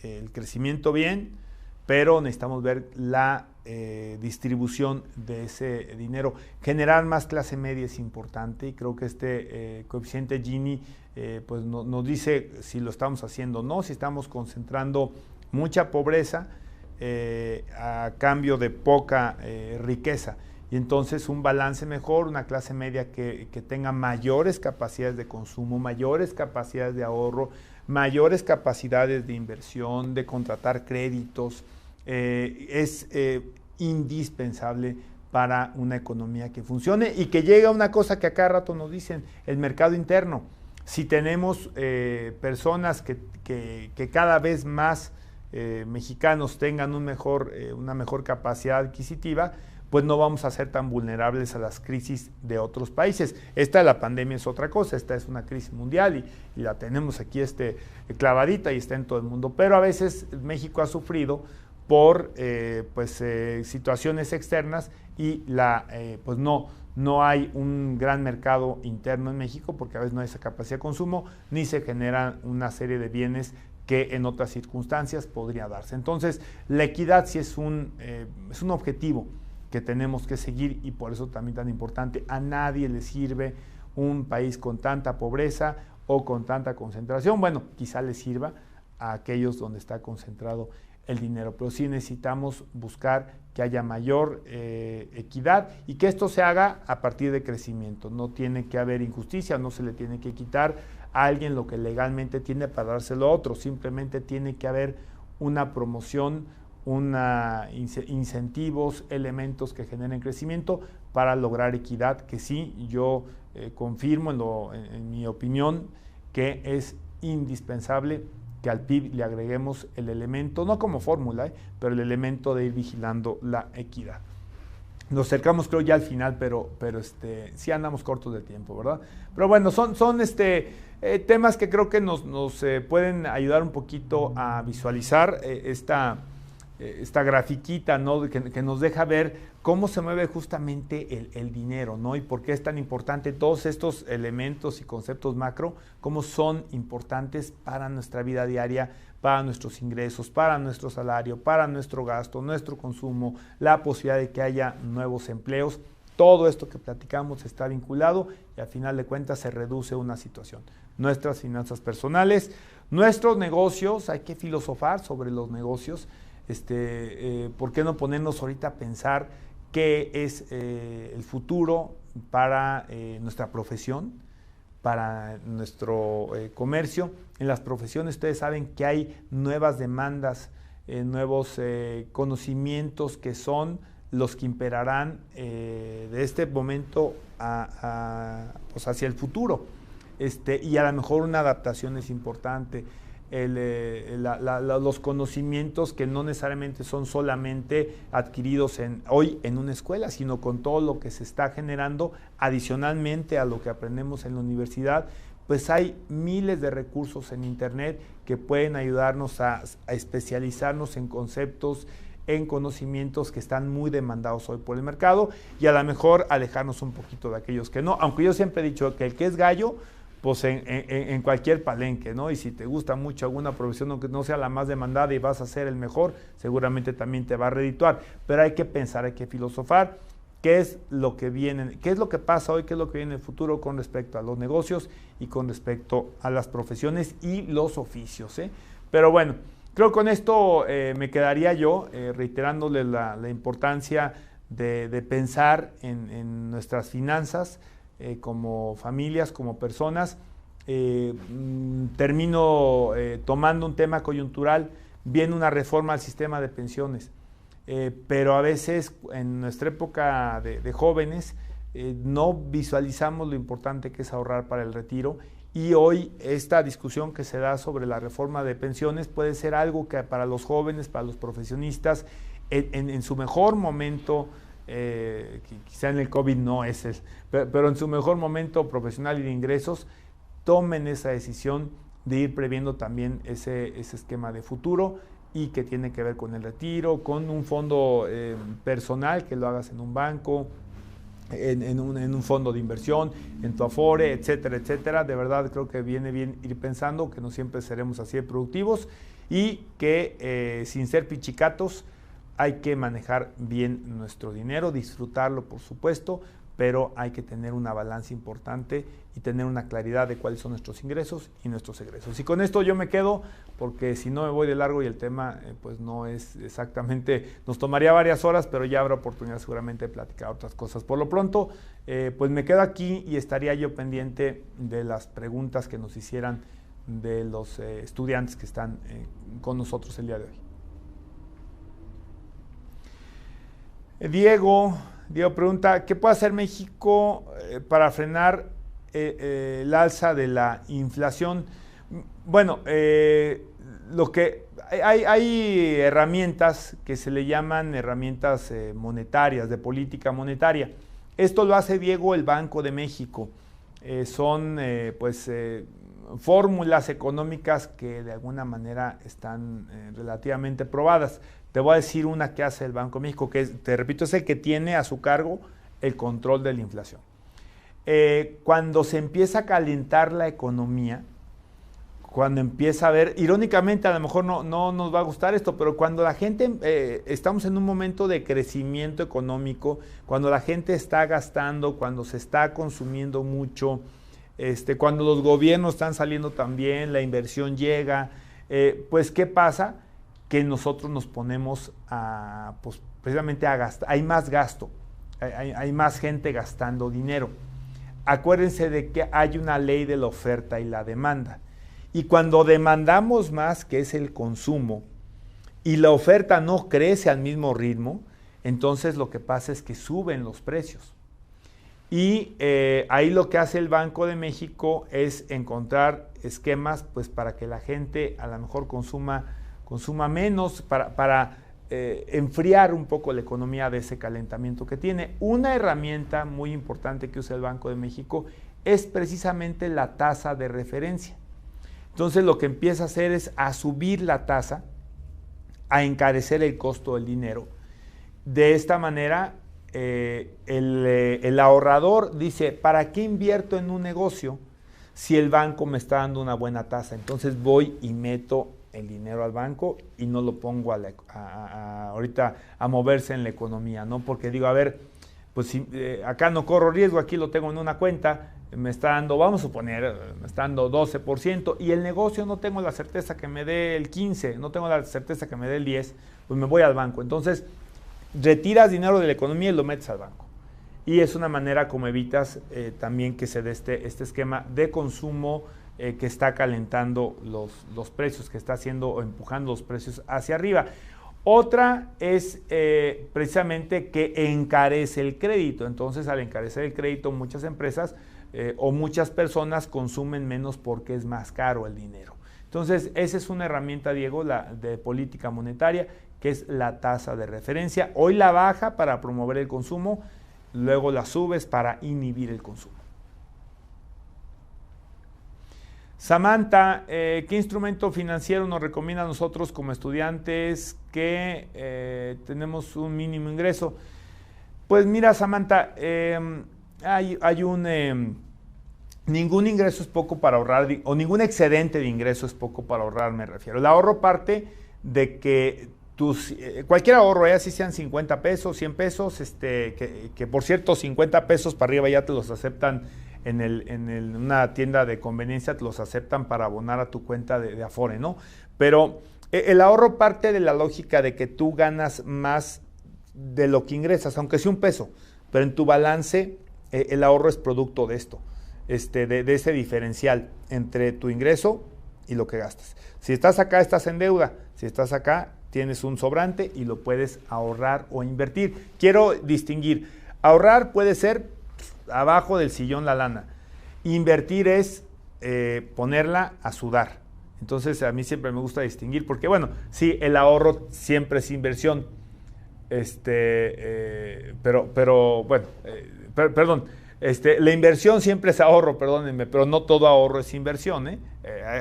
Speaker 1: el crecimiento bien, pero necesitamos ver la distribución de ese dinero. Generar más clase media es importante, y creo que este coeficiente Gini pues nos dice si lo estamos haciendo o no, si estamos concentrando mucha pobreza a cambio de poca riqueza. Y entonces un balance mejor, una clase media que tenga mayores capacidades de consumo, mayores capacidades de ahorro, mayores capacidades de inversión, de contratar créditos, es indispensable para una economía que funcione y que llegue a una cosa que a cada rato nos dicen, el mercado interno. Si tenemos personas que cada vez más mexicanos tengan una mejor capacidad adquisitiva, pues no vamos a ser tan vulnerables a las crisis de otros países. Esta de la pandemia es otra cosa, esta es una crisis mundial y la tenemos aquí clavadita y está en todo el mundo, pero a veces México ha sufrido por situaciones externas y pues no hay un gran mercado interno en México, porque a veces no hay esa capacidad de consumo, ni se generan una serie de bienes que en otras circunstancias podría darse. Entonces, la equidad sí es un objetivo que tenemos que seguir y por eso también tan importante. A nadie le sirve un país con tanta pobreza o con tanta concentración. Bueno, quizá le sirva a aquellos donde está concentrado el dinero, pero sí necesitamos buscar que haya mayor equidad y que esto se haga a partir de crecimiento. No tiene que haber injusticia, no se le tiene que quitar a alguien lo que legalmente tiene para dárselo a otro, simplemente tiene que haber una promoción, incentivos, elementos que generen crecimiento para lograr equidad, que sí, yo confirmo en mi opinión que es indispensable que al PIB le agreguemos el elemento, no como fórmula, pero el elemento de ir vigilando la equidad. Nos acercamos creo ya al final, pero sí andamos cortos de tiempo, ¿verdad? Pero bueno, son temas que creo que nos pueden ayudar un poquito a visualizar esta grafiquita, ¿no? que nos deja ver cómo se mueve justamente el dinero, ¿no? Y por qué es tan importante todos estos elementos y conceptos macro, cómo son importantes para nuestra vida diaria, para nuestros ingresos, para nuestro salario, para nuestro gasto, nuestro consumo, la posibilidad de que haya nuevos empleos. Todo esto que platicamos está vinculado y al final de cuentas se reduce una situación. Nuestras finanzas personales, nuestros negocios, hay que filosofar sobre los negocios. ¿Por qué no ponernos ahorita a pensar qué es el futuro para nuestra profesión, para nuestro comercio? En las profesiones ustedes saben que hay nuevas demandas, nuevos conocimientos que son los que imperarán de este momento pues hacia el futuro. Y a lo mejor una adaptación es importante. Los conocimientos que no necesariamente son solamente adquiridos hoy en una escuela, sino con todo lo que se está generando adicionalmente a lo que aprendemos en la universidad, pues hay miles de recursos en internet que pueden ayudarnos a especializarnos en conceptos, en conocimientos que están muy demandados hoy por el mercado y a lo mejor alejarnos un poquito de aquellos que no, aunque yo siempre he dicho que el que es gallo, pues en cualquier palenque, ¿no? Y si te gusta mucho alguna profesión, aunque no sea la más demandada y vas a ser el mejor, seguramente también te va a redituar. Pero hay que pensar, hay que filosofar qué es lo que viene, qué es lo que pasa hoy, qué es lo que viene en el futuro con respecto a los negocios y con respecto a las profesiones y los oficios, ¿eh? Pero bueno, creo que con esto me quedaría yo reiterándole la importancia de pensar en nuestras finanzas, como familias, como personas. Termino tomando un tema coyuntural, viene una reforma al sistema de pensiones, pero a veces en nuestra época de jóvenes no visualizamos lo importante que es ahorrar para el retiro y hoy esta discusión que se da sobre la reforma de pensiones puede ser algo que para los jóvenes, para los profesionistas, en su mejor momento, quizá en el COVID no es pero en su mejor momento profesional y de ingresos, tomen esa decisión de ir previendo también ese esquema de futuro y que tiene que ver con el retiro, con un fondo personal que lo hagas en un banco, en un fondo de inversión, en tu Afore, etcétera, etcétera. De verdad creo que viene bien ir pensando que no siempre seremos así de productivos y que sin ser pichicatos hay que manejar bien nuestro dinero, disfrutarlo por supuesto, pero hay que tener una balanza importante y tener una claridad de cuáles son nuestros ingresos y nuestros egresos. Y con esto yo me quedo, porque si no me voy de largo y el tema pues no es exactamente, nos tomaría varias horas, pero ya habrá oportunidad seguramente de platicar otras cosas. Por lo pronto, pues me quedo aquí y estaría yo pendiente de las preguntas que nos hicieran de los estudiantes que están con nosotros el día de hoy. Diego pregunta, ¿qué puede hacer México para frenar el alza de la inflación? Bueno, hay herramientas que se le llaman herramientas monetarias, de política monetaria. Esto lo hace Diego el Banco de México. Son fórmulas económicas que de alguna manera están relativamente probadas. Te voy a decir una que hace el Banco de México, que te repito, es el que tiene a su cargo el control de la inflación. Cuando se empieza a calentar la economía, cuando empieza a ver, irónicamente a lo mejor no nos va a gustar esto, pero cuando la gente, estamos en un momento de crecimiento económico, cuando la gente está gastando, cuando se está consumiendo mucho, cuando los gobiernos están saliendo también, la inversión llega, pues ¿qué pasa? Que nosotros nos ponemos a, pues precisamente a gastar, hay más gasto, hay más gente gastando dinero. Acuérdense de que hay una ley de la oferta y la demanda. Y cuando demandamos más, que es el consumo, y la oferta no crece al mismo ritmo, entonces lo que pasa es que suben los precios. Y ahí lo que hace el Banco de México es encontrar esquemas pues, para que la gente a lo mejor consuma menos, para enfriar un poco la economía de ese calentamiento que tiene. Una herramienta muy importante que usa el Banco de México es precisamente la tasa de referencia. Entonces lo que empieza a hacer es a subir la tasa, a encarecer el costo del dinero. De esta manera, el ahorrador dice, ¿para qué invierto en un negocio si el banco me está dando una buena tasa? Entonces voy y meto el dinero al banco y no lo pongo ahorita a moverse en la economía, ¿no? Porque digo, a ver, pues si acá no corro riesgo, aquí lo tengo en una cuenta, me está dando, vamos a suponer, me está dando 12%, y el negocio no tengo la certeza que me dé el 15%, no tengo la certeza que me dé el 10%, pues me voy al banco. Entonces, retiras dinero de la economía y lo metes al banco. Y es una manera como evitas también que se dé este esquema de consumo que está calentando los precios, que está haciendo o empujando los precios hacia arriba. Otra es precisamente que encarece el crédito. Entonces, al encarecer el crédito, muchas empresas o muchas personas consumen menos porque es más caro el dinero. Entonces, esa es una herramienta, Diego, de política monetaria, que es la tasa de referencia. Hoy la baja para promover el consumo, luego la subes para inhibir el consumo. Samantha, ¿qué instrumento financiero nos recomienda a nosotros como estudiantes que tenemos un mínimo ingreso? Pues mira, Samantha, ningún ingreso es poco para ahorrar, o ningún excedente de ingreso es poco para ahorrar, me refiero. El ahorro parte de que cualquier ahorro, así sean 50 pesos, 100 pesos, que por cierto 50 pesos para arriba ya te los aceptan en una tienda de conveniencia, te los aceptan para abonar a tu cuenta de Afore, ¿no? Pero el ahorro parte de la lógica de que tú ganas más de lo que ingresas, aunque sea un peso, pero en tu balance el ahorro es producto de esto, de ese diferencial entre tu ingreso y lo que gastas. Si estás acá, estás en deuda. Si estás acá, tienes un sobrante y lo puedes ahorrar o invertir. Quiero distinguir. Ahorrar puede ser abajo del sillón la lana. Invertir es ponerla a sudar. Entonces, a mí siempre me gusta distinguir porque, bueno, sí, el ahorro siempre es inversión. Perdón. La inversión siempre es ahorro, perdónenme, pero no todo ahorro es inversión,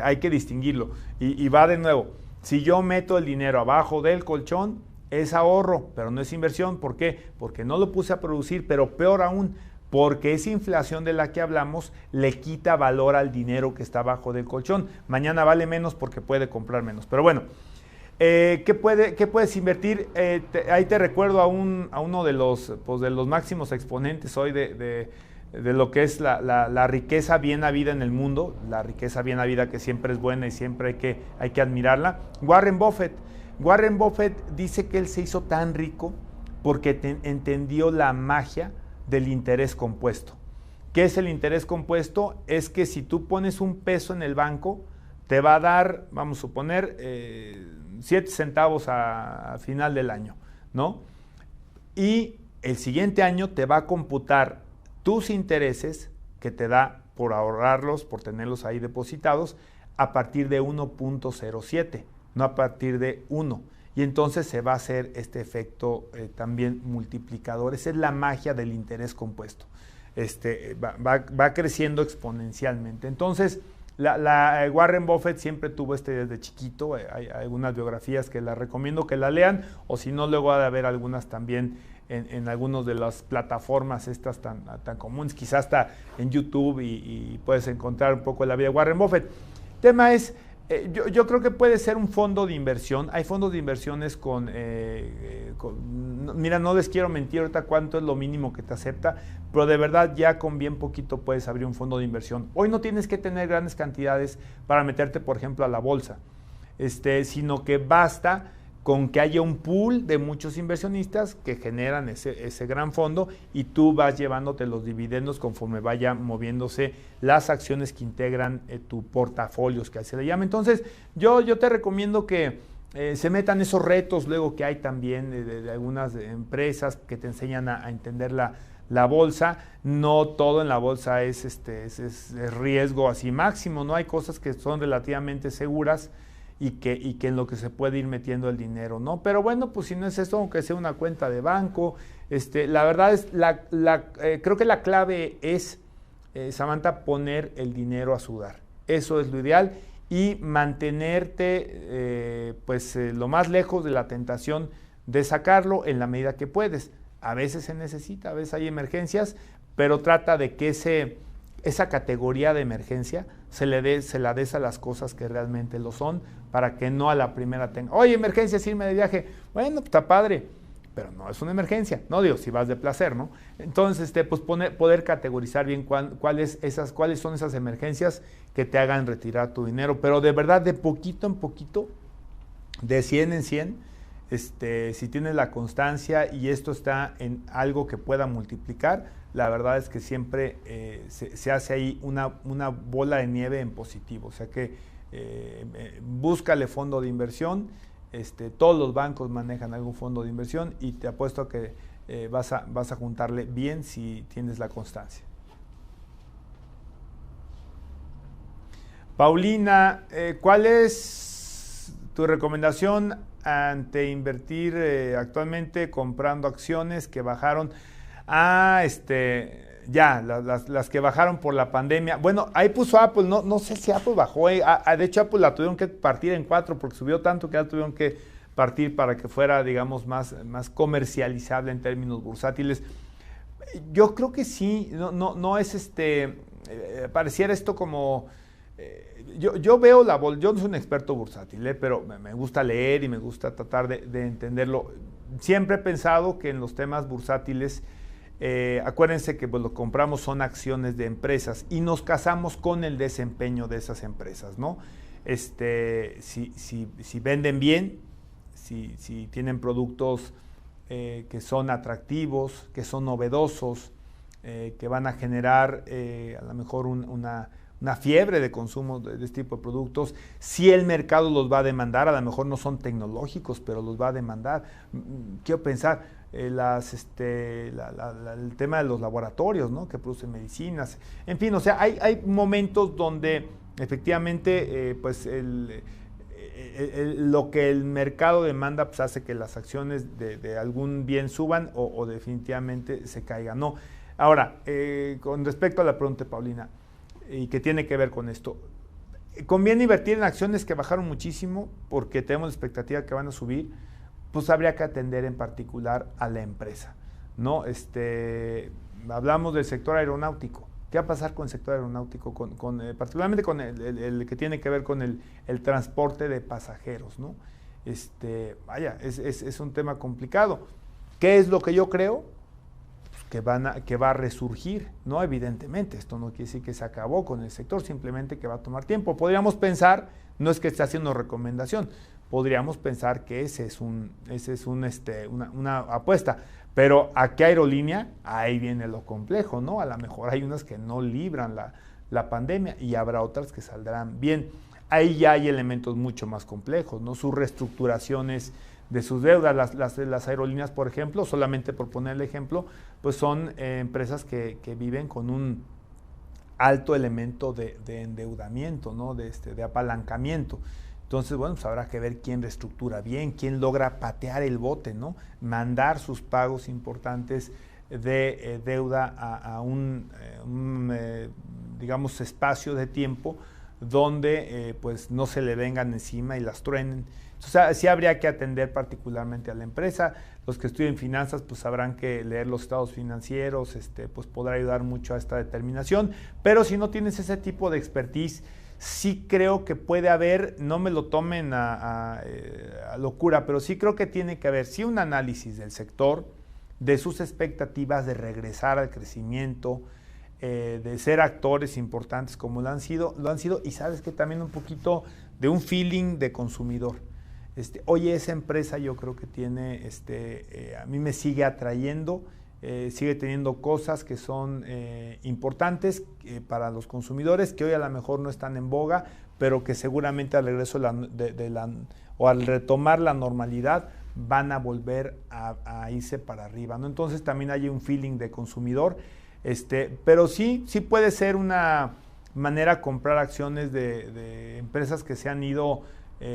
Speaker 1: hay que distinguirlo. Y va de nuevo, si yo meto el dinero abajo del colchón, es ahorro, pero no es inversión. ¿Por qué? Porque no lo puse a producir, pero peor aún, porque esa inflación de la que hablamos le quita valor al dinero que está abajo del colchón. Mañana vale menos porque puede comprar menos. Pero bueno, ¿qué puedes invertir? Ahí te recuerdo a uno de los máximos exponentes hoy de lo que es la riqueza bien habida en el mundo, la riqueza bien habida que siempre es buena y siempre hay que admirarla. Warren Buffett. Warren Buffett dice que él se hizo tan rico porque entendió la magia del interés compuesto. ¿Qué es el interés compuesto? Es que si tú pones un peso en el banco, te va a dar, vamos a suponer, 7 centavos a final del año, ¿no? Y el siguiente año te va a computar tus intereses que te da por ahorrarlos, por tenerlos ahí depositados, a partir de 1.07, no a partir de 1. Y entonces se va a hacer este efecto también multiplicador. Esa es la magia del interés compuesto. Va creciendo exponencialmente. Entonces, Warren Buffett siempre tuvo desde chiquito. Hay algunas biografías que las recomiendo que la lean, o si no, luego ha de haber algunas también en algunas de las plataformas estas tan comunes, quizás hasta en YouTube, y puedes encontrar un poco la vida de Warren Buffett. Tema es, yo creo que puede ser un fondo de inversión. Hay fondos de inversiones mira, no les quiero mentir ahorita cuánto es lo mínimo que te acepta, pero de verdad ya con bien poquito puedes abrir un fondo de inversión. Hoy no tienes que tener grandes cantidades para meterte, por ejemplo, a la bolsa, sino que basta con que haya un pool de muchos inversionistas que generan ese gran fondo y tú vas llevándote los dividendos conforme vaya moviéndose las acciones que integran tu portafolios, que así se le llama. Entonces, yo te recomiendo que se metan esos retos luego que hay también de algunas empresas que te enseñan a entender la bolsa. No todo en la bolsa es riesgo así máximo, ¿no? Hay cosas que son relativamente seguras y que en lo que se puede ir metiendo el dinero, ¿no? Pero bueno, pues si no es eso, aunque sea una cuenta de banco, la verdad es, creo que la clave es, Samantha, poner el dinero a sudar. Eso es lo ideal y mantenerte lo más lejos de la tentación de sacarlo en la medida que puedes. A veces se necesita, a veces hay emergencias, pero trata de que esa categoría de emergencia se la des a las cosas que realmente lo son, para que no a la primera tenga, oye, emergencia es irme de viaje. Bueno, pues está padre, pero no es una emergencia, no digo, si vas de placer, ¿no? Entonces, pues poder categorizar bien cuáles son esas emergencias que te hagan retirar tu dinero, pero de verdad, de poquito en poquito, de 100 en 100, si tienes la constancia y esto está en algo que pueda multiplicar, la verdad es que siempre se hace ahí una bola de nieve en positivo. O sea que búscale fondo de inversión. Todos los bancos manejan algún fondo de inversión y te apuesto a que vas a juntarle bien si tienes la constancia. Paulina, ¿cuál es tu recomendación ante invertir actualmente comprando acciones que bajaron? Las que bajaron por la pandemia. Bueno, ahí puso Apple, no sé si Apple bajó. De hecho, Apple la tuvieron que partir en 4 porque subió tanto que la tuvieron que partir para que fuera, digamos, más comercializable en términos bursátiles. Yo creo que sí, no es pareciera esto como... Yo veo yo no soy un experto bursátil, pero me gusta leer y me gusta tratar de entenderlo. Siempre he pensado que en los temas bursátiles, acuérdense que lo que compramos son acciones de empresas y nos casamos con el desempeño de esas empresas, ¿no? Si venden bien, si tienen productos que son atractivos, que son novedosos, que van a generar a lo mejor una fiebre de consumo de este tipo de productos, si el mercado los va a demandar, a lo mejor no son tecnológicos, pero los va a demandar. Quiero pensar, el tema de los laboratorios, ¿no?, que producen medicinas, en fin, o sea, hay momentos donde efectivamente lo que el mercado demanda pues hace que las acciones de algún bien suban o definitivamente se caigan, ¿no? Ahora, con respecto a la pregunta de Paulina, y que tiene que ver con esto, ¿conviene invertir en acciones que bajaron muchísimo porque tenemos la expectativa que van a subir? Pues habría que atender en particular a la empresa, ¿no? Hablamos del sector aeronáutico. ¿Qué va a pasar con el sector aeronáutico? Particularmente con el que tiene que ver con el transporte de pasajeros, ¿no? Es un tema complicado. ¿Qué es lo que yo creo? Que va a resurgir, ¿no? Evidentemente, esto no quiere decir que se acabó con el sector, simplemente que va a tomar tiempo. Podríamos pensar, no es que esté haciendo recomendación, podríamos pensar que ese es una apuesta, pero ¿a qué aerolínea? Ahí viene lo complejo, ¿no? A lo mejor hay unas que no libran la pandemia y habrá otras que saldrán bien. Ahí ya hay elementos mucho más complejos, ¿no? Sus reestructuraciones de sus deudas, las aerolíneas, por ejemplo, solamente por poner el ejemplo, pues son empresas que viven con un alto elemento de endeudamiento, ¿no? De apalancamiento. Entonces, bueno, pues habrá que ver quién reestructura bien, quién logra patear el bote, ¿no? Mandar sus pagos importantes de deuda a un digamos, espacio de tiempo donde pues no se le vengan encima y las truenen. O sea, sí habría que atender particularmente a la empresa. Los que estudien finanzas pues sabrán que leer los estados financieros pues podrá ayudar mucho a esta determinación, pero si no tienes ese tipo de expertise, sí creo que puede haber, no me lo tomen a locura, pero sí creo que tiene que haber, sí, un análisis del sector, de sus expectativas de regresar al crecimiento, de ser actores importantes como lo han sido, y sabes que también un poquito de un feeling de consumidor. Oye, esa empresa yo creo que tiene, a mí me sigue atrayendo, sigue teniendo cosas que son importantes para los consumidores, que hoy a lo mejor no están en boga, pero que seguramente al regreso o al retomar la normalidad van a volver a irse para arriba, ¿no? Entonces también hay un feeling de consumidor, pero sí puede ser una manera de comprar acciones de empresas que se han ido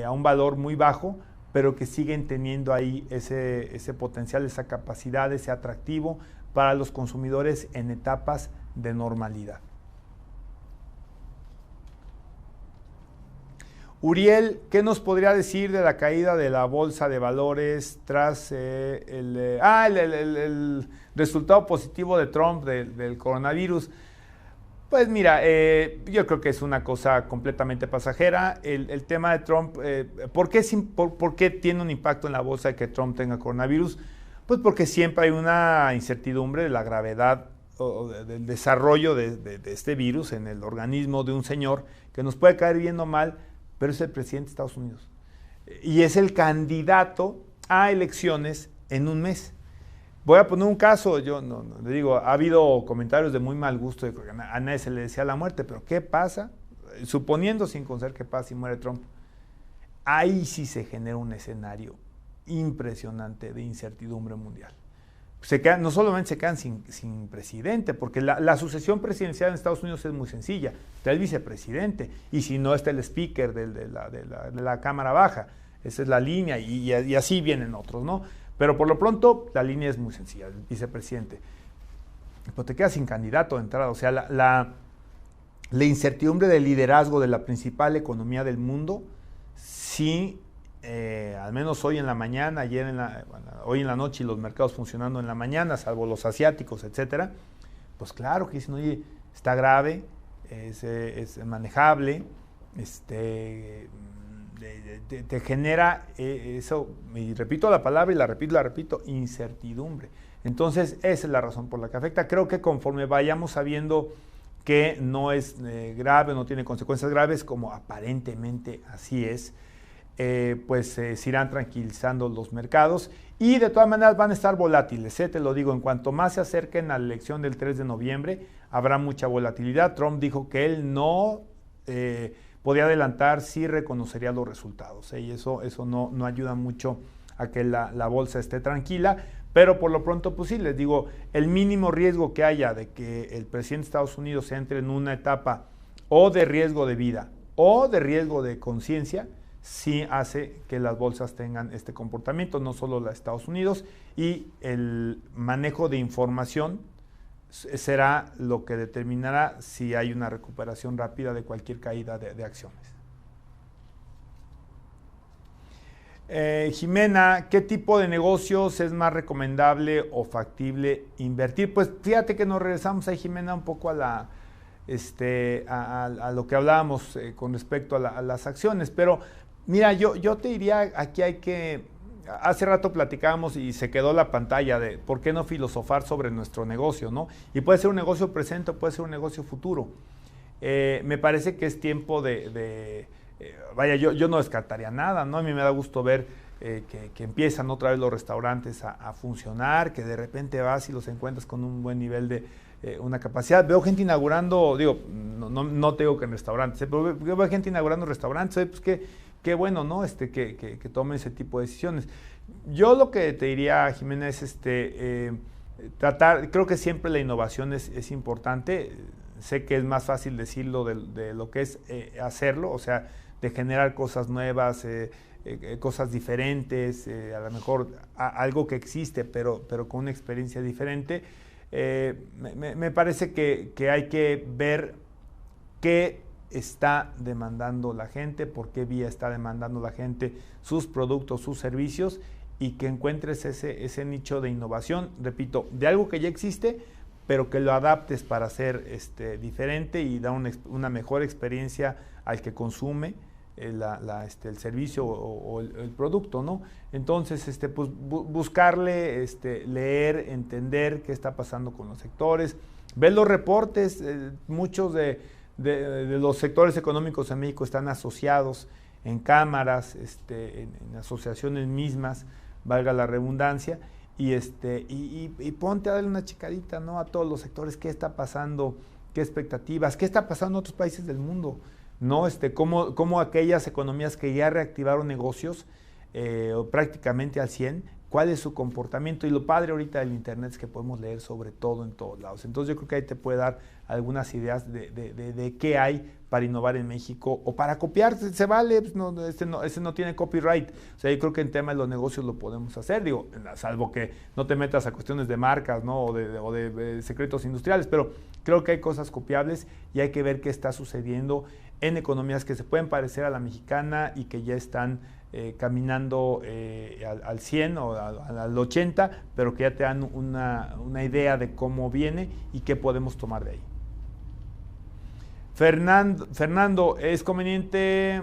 Speaker 1: a un valor muy bajo, pero que siguen teniendo ahí ese potencial, esa capacidad, ese atractivo para los consumidores en etapas de normalidad. Uriel, ¿qué nos podría decir de la caída de la bolsa de valores tras el resultado positivo de Trump del coronavirus? Pues mira, yo creo que es una cosa completamente pasajera. El tema de Trump, ¿por qué tiene un impacto en la bolsa de que Trump tenga coronavirus? Pues porque siempre hay una incertidumbre de la gravedad o del desarrollo de este virus en el organismo de un señor que nos puede caer bien o mal, pero es el presidente de Estados Unidos. Y es el candidato a elecciones en un mes. Voy a poner un caso, yo no le digo, ha habido comentarios de muy mal gusto, de que a nadie se le decía la muerte, pero ¿qué pasa? Suponiendo sin conocer qué pasa si muere Trump, ahí sí se genera un escenario impresionante de incertidumbre mundial. No solamente se quedan sin presidente, porque la sucesión presidencial en Estados Unidos es muy sencilla. Está el vicepresidente, y si no está el speaker de la Cámara Baja. Esa es la línea, y así vienen otros, ¿no? Pero por lo pronto la línea es muy sencilla, el vicepresidente. Pero te quedas sin candidato de entrada. O sea, la incertidumbre del liderazgo de la principal economía del mundo, sí, al menos hoy en la mañana, hoy en la noche y los mercados funcionando en la mañana, salvo los asiáticos, etcétera, pues claro que dicen, oye, está grave, es manejable, te genera eso, y repito la palabra y la repito, incertidumbre. Entonces, esa es la razón por la que afecta. Creo que conforme vayamos sabiendo que no es grave, no tiene consecuencias graves, como aparentemente así es, pues se irán tranquilizando los mercados, y de todas maneras van a estar volátiles, te lo digo, en cuanto más se acerquen a la elección del 3 de noviembre, habrá mucha volatilidad. Trump dijo que él no podía adelantar si reconocería los resultados, y eso no ayuda mucho a que la bolsa esté tranquila, pero por lo pronto, pues sí, les digo, el mínimo riesgo que haya de que el presidente de Estados Unidos entre en una etapa o de riesgo de vida o de riesgo de conciencia, sí hace que las bolsas tengan este comportamiento, no solo la de Estados Unidos, y el manejo de información será lo que determinará si hay una recuperación rápida de cualquier caída de acciones. Jimena, ¿qué tipo de negocios es más recomendable o factible invertir? Pues fíjate que nos regresamos ahí, Jimena, un poco a lo que hablábamos con respecto a las acciones, pero mira, yo te diría, aquí hay que, hace rato platicábamos y se quedó la pantalla de por qué no filosofar sobre nuestro negocio, ¿no? Y puede ser un negocio presente o puede ser un negocio futuro. Me parece que es tiempo vaya, yo no descartaría nada, ¿no? A mí me da gusto ver que empiezan otra vez los restaurantes a funcionar, que de repente vas y los encuentras con un buen nivel de una capacidad. Veo gente inaugurando, digo, no te digo que en restaurantes, pero veo gente inaugurando restaurantes, pues qué bueno, ¿no? Que tomen ese tipo de decisiones. Yo lo que te diría, Jimena, es tratar, creo que siempre la innovación es importante. Sé que es más fácil decirlo de lo que es hacerlo, o sea, de generar cosas nuevas, cosas diferentes, a lo mejor algo que existe, pero con una experiencia diferente. Me parece que hay que ver qué está demandando la gente, por qué vía está demandando la gente sus productos, sus servicios, y que encuentres ese nicho de innovación, repito, de algo que ya existe, pero que lo adaptes para ser diferente y dar una mejor experiencia al que consume el servicio o el producto, ¿no? Entonces, pues buscarle, leer, entender qué está pasando con los sectores, ver los reportes. Muchos de los sectores económicos en México están asociados en cámaras, en asociaciones mismas, valga la redundancia, y ponte a darle una checadita, ¿no?, a todos los sectores, qué está pasando, qué expectativas, qué está pasando en otros países del mundo, ¿no? Cómo aquellas economías que ya reactivaron negocios prácticamente al 100, cuál es su comportamiento. Y lo padre ahorita del internet es que podemos leer sobre todo en todos lados. Entonces yo creo que ahí te puede dar algunas ideas de qué hay para innovar en México o para copiar. Se vale, pues ese no tiene copyright. O sea, yo creo que en tema de los negocios lo podemos hacer, digo, salvo que no te metas a cuestiones de marcas, ¿no?, o de secretos industriales, pero creo que hay cosas copiables y hay que ver qué está sucediendo en economías que se pueden parecer a la mexicana y que ya están caminando al 100 o al 80, pero que ya te dan una idea de cómo viene y qué podemos tomar de ahí. Fernando, ¿es conveniente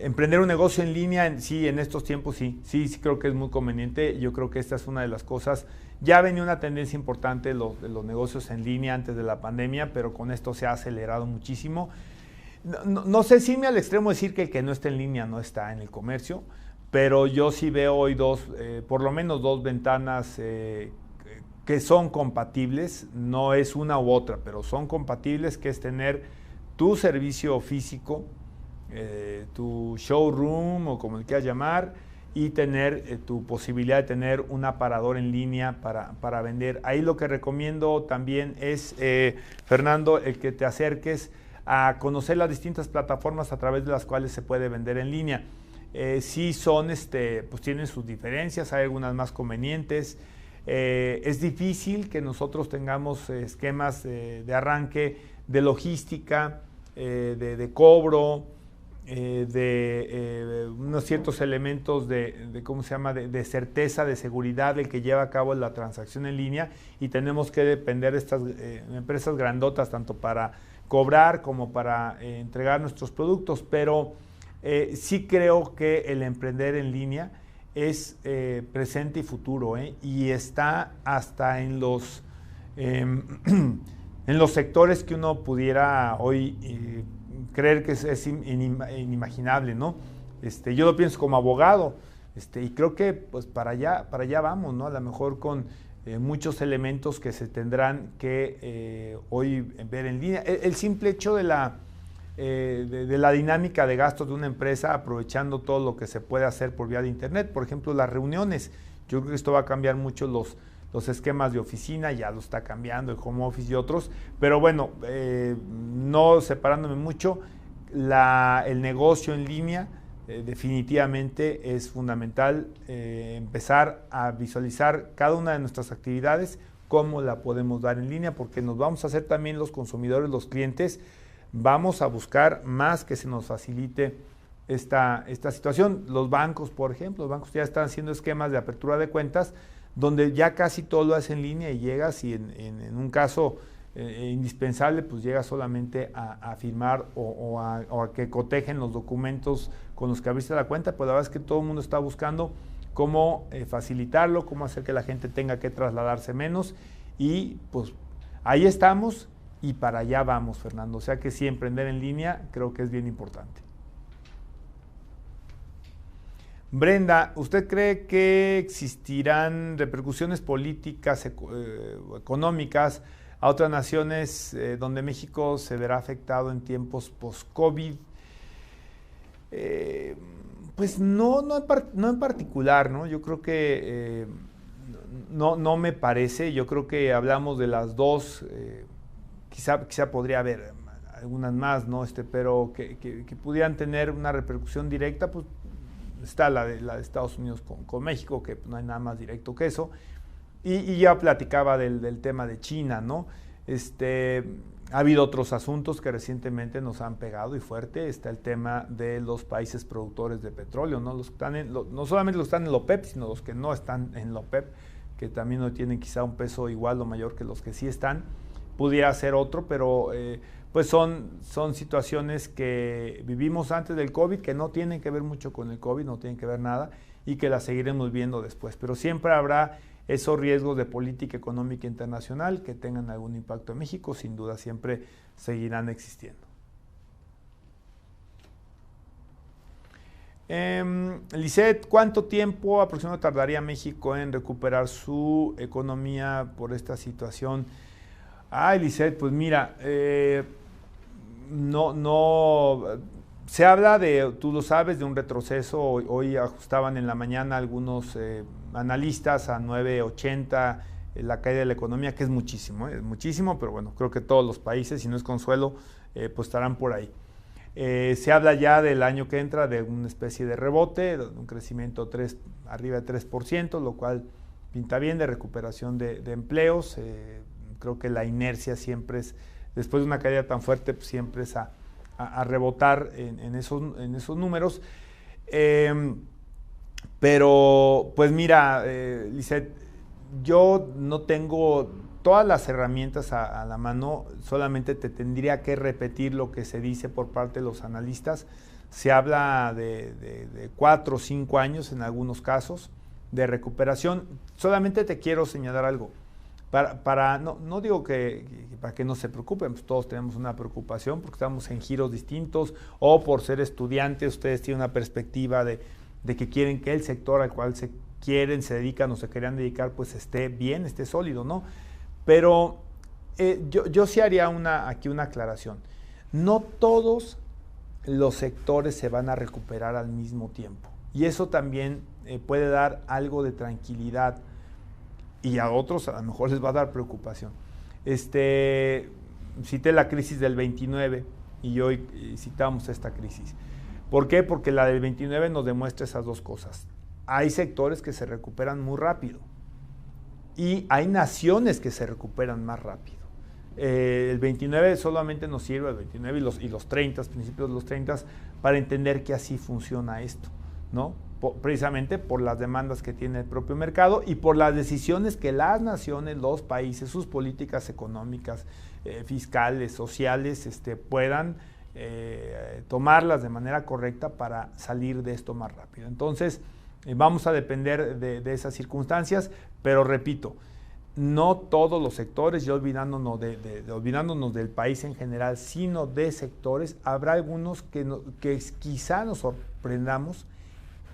Speaker 1: emprender un negocio en línea? Sí, en estos tiempos sí creo que es muy conveniente. Yo creo que esta es una de las cosas. Ya venía una tendencia importante de los negocios en línea antes de la pandemia, pero con esto se ha acelerado muchísimo. No sé si me al extremo decir que el que no está en línea no está en el comercio, pero yo sí veo hoy por lo menos dos ventanas que son compatibles. No es una u otra, pero son compatibles, que es tener tu servicio físico, tu showroom o como le quieras llamar, y tener tu posibilidad de tener un aparador en línea para vender. Ahí lo que recomiendo también es, Fernando, el que te acerques a conocer las distintas plataformas a través de las cuales se puede vender en línea. Sí son, pues tienen sus diferencias, hay algunas más convenientes. Es difícil que nosotros tengamos esquemas de arranque, de logística, de cobro, unos ciertos elementos ¿cómo se llama?, de certeza, de seguridad del que lleva a cabo la transacción en línea, y tenemos que depender de estas empresas grandotas tanto para cobrar como para entregar nuestros productos. Pero sí creo que el emprender en línea es presente y futuro, y está hasta en los sectores que uno pudiera hoy creer que es inimaginable, ¿no? Yo lo pienso como abogado, y creo que pues para allá vamos, ¿no? A lo mejor con muchos elementos que se tendrán que hoy ver en línea. El simple hecho de la dinámica de gastos de una empresa, aprovechando todo lo que se puede hacer por vía de internet, por ejemplo, las reuniones. Yo creo que esto va a cambiar mucho los esquemas de oficina, ya lo está cambiando el home office y otros, pero bueno, no separándome mucho, el negocio en línea definitivamente es fundamental empezar a visualizar cada una de nuestras actividades, cómo la podemos dar en línea, porque nos vamos a hacer también los consumidores, los clientes, vamos a buscar más que se nos facilite esta situación. Los bancos, por ejemplo, los bancos ya están haciendo esquemas de apertura de cuentas donde ya casi todo lo hace en línea y llegas y en un caso indispensable, pues llegas solamente a firmar o a que cotejen los documentos con los que abriste la cuenta. Pues la verdad es que todo el mundo está buscando cómo facilitarlo, cómo hacer que la gente tenga que trasladarse menos, y pues ahí estamos y para allá vamos, Fernando. O sea que sí, emprender en línea creo que es bien importante. Brenda, ¿usted cree que existirán repercusiones políticas, económicas a otras naciones donde México se verá afectado en tiempos post-COVID? Pues no en particular, ¿no? Yo creo que no me parece. Yo creo que hablamos de las dos, quizá podría haber algunas más, ¿no? Pero que pudieran tener una repercusión directa, pues está la de Estados Unidos con México, que no hay nada más directo que eso. Y ya platicaba del tema de China, ¿no? Ha habido otros asuntos que recientemente nos han pegado y fuerte. Está el tema de los países productores de petróleo, ¿no? No solamente los que están en la OPEP, sino los que no están en la OPEP, que también no tienen quizá un peso igual o mayor que los que sí están, pudiera ser otro, pero pues son situaciones que vivimos antes del COVID, que no tienen que ver mucho con el COVID, no tienen que ver nada, y que las seguiremos viendo después. Pero siempre habrá esos riesgos de política económica internacional que tengan algún impacto en México, sin duda siempre seguirán existiendo. Lisette, ¿cuánto tiempo aproximadamente tardaría México en recuperar su economía por esta situación? Ay, Lisette, pues mira, se habla de, tú lo sabes, de un retroceso. Hoy ajustaban en la mañana algunos analistas a 9.80 la caída de la economía, que es muchísimo, pero bueno, creo que todos los países, si no es consuelo, pues estarán por ahí. Se habla ya del año que entra de una especie de rebote, de un crecimiento arriba de 3%, lo cual pinta bien, de recuperación de empleos. Creo que la inercia siempre es, después de una caída tan fuerte, pues siempre es a rebotar en esos números. Pero, pues mira, Lisette, yo no tengo todas las herramientas a la mano, solamente te tendría que repetir lo que se dice por parte de los analistas. Se habla de 4 o 5 años en algunos casos de recuperación. Solamente te quiero señalar algo. No digo para que no se preocupen, pues todos tenemos una preocupación porque estamos en giros distintos, o por ser estudiantes ustedes tienen una perspectiva de que quieren que el sector al cual se dedican o se querían dedicar pues esté bien, esté sólido, ¿no? Pero yo sí haría aquí una aclaración. No todos los sectores se van a recuperar al mismo tiempo, y eso también puede dar algo de tranquilidad, y a otros a lo mejor les va a dar preocupación. Cité la crisis del 29 y hoy citamos esta crisis. ¿Por qué? Porque la del 29 nos demuestra esas dos cosas. Hay sectores que se recuperan muy rápido y hay naciones que se recuperan más rápido. El 29 solamente nos sirve, el 29 y los 30, principios de los 30, para entender que así funciona esto, ¿no? Precisamente por las demandas que tiene el propio mercado y por las decisiones que las naciones, los países, sus políticas económicas, fiscales, sociales, puedan tomarlas de manera correcta para salir de esto más rápido. Entonces, vamos a depender de esas circunstancias, pero repito, no todos los sectores, y olvidándonos del país en general, sino de sectores, habrá algunos que quizá nos sorprendamos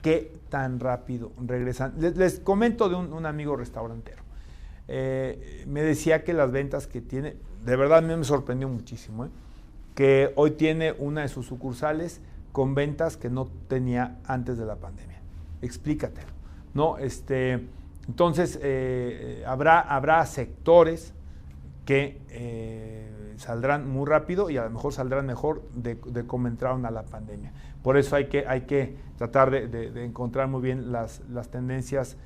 Speaker 1: qué tan rápido regresan. Les comento de un amigo restaurantero. Me decía que las ventas que tiene, de verdad a mí me sorprendió muchísimo, que hoy tiene una de sus sucursales con ventas que no tenía antes de la pandemia. Explícatelo, ¿no? Entonces, habrá sectores que saldrán muy rápido y a lo mejor saldrán mejor de cómo entraron a la pandemia. Por eso hay que tratar de encontrar muy bien las tendencias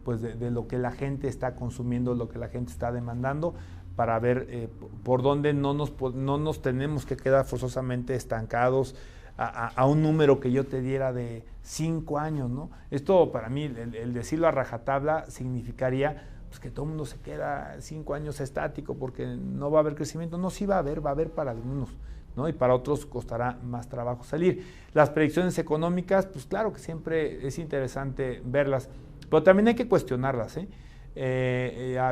Speaker 1: pues de lo que la gente está consumiendo, lo que la gente está demandando, para ver por dónde no nos tenemos que quedar forzosamente estancados a un número que yo te diera de 5 años, ¿no? Esto para mí, el decirlo a rajatabla, significaría pues, que todo el mundo se queda 5 años estático porque no va a haber crecimiento. No, sí va a haber para algunos, ¿no? Y para otros costará más trabajo salir. Las predicciones económicas, pues claro que siempre es interesante verlas, pero también hay que cuestionarlas,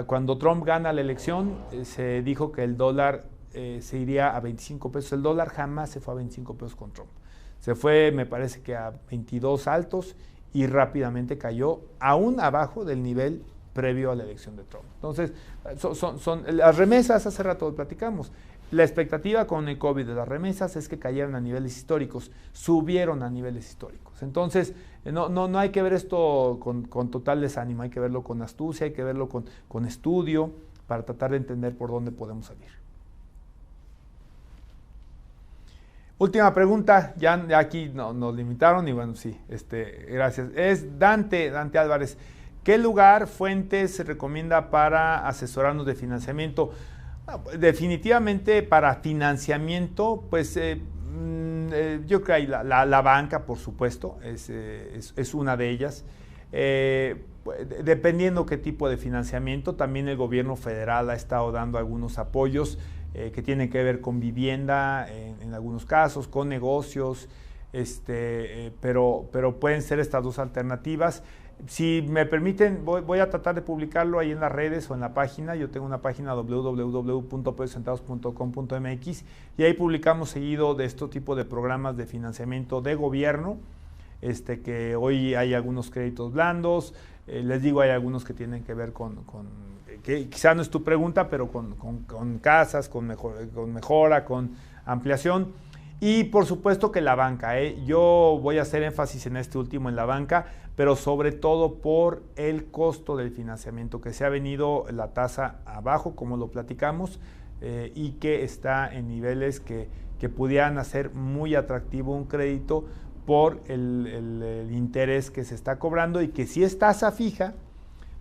Speaker 1: cuando Trump gana la elección, se dijo que el dólar se iría a 25 pesos. El dólar jamás se fue a 25 pesos con Trump. Se fue, me parece que a 22 altos y rápidamente cayó aún abajo del nivel previo a la elección de Trump. Entonces, son las remesas, hace rato platicamos. La expectativa con el COVID de las remesas es que cayeran a niveles históricos, subieron a niveles históricos. Entonces, no hay que ver esto con total desánimo, hay que verlo con astucia, hay que verlo con estudio para tratar de entender por dónde podemos salir. Última pregunta, ya aquí nos limitaron y bueno, sí, gracias. Es Dante Álvarez. ¿Qué lugar, fuentes se recomienda para asesorarnos de financiamiento? Definitivamente para financiamiento, pues yo creo que hay la banca, por supuesto, es una de ellas. dependiendo qué tipo de financiamiento. También el gobierno federal ha estado dando algunos apoyos que tienen que ver con vivienda, en algunos casos, con negocios, pero pueden ser estas dos alternativas. Si me permiten, voy a tratar de publicarlo ahí en las redes o en la página. Yo tengo una página www.pesoscentragos.com.mx y ahí publicamos seguido de este tipo de programas de financiamiento de gobierno, que hoy hay algunos créditos blandos. Les digo, hay algunos que tienen que ver que quizá no es tu pregunta, pero con casas, con mejora, con ampliación. Y por supuesto que la banca, yo voy a hacer énfasis en este último, en la banca, pero sobre todo por el costo del financiamiento, que se ha venido la tasa abajo, como lo platicamos, y que está en niveles que pudieran hacer muy atractivo un crédito por el interés que se está cobrando, y que si es tasa fija,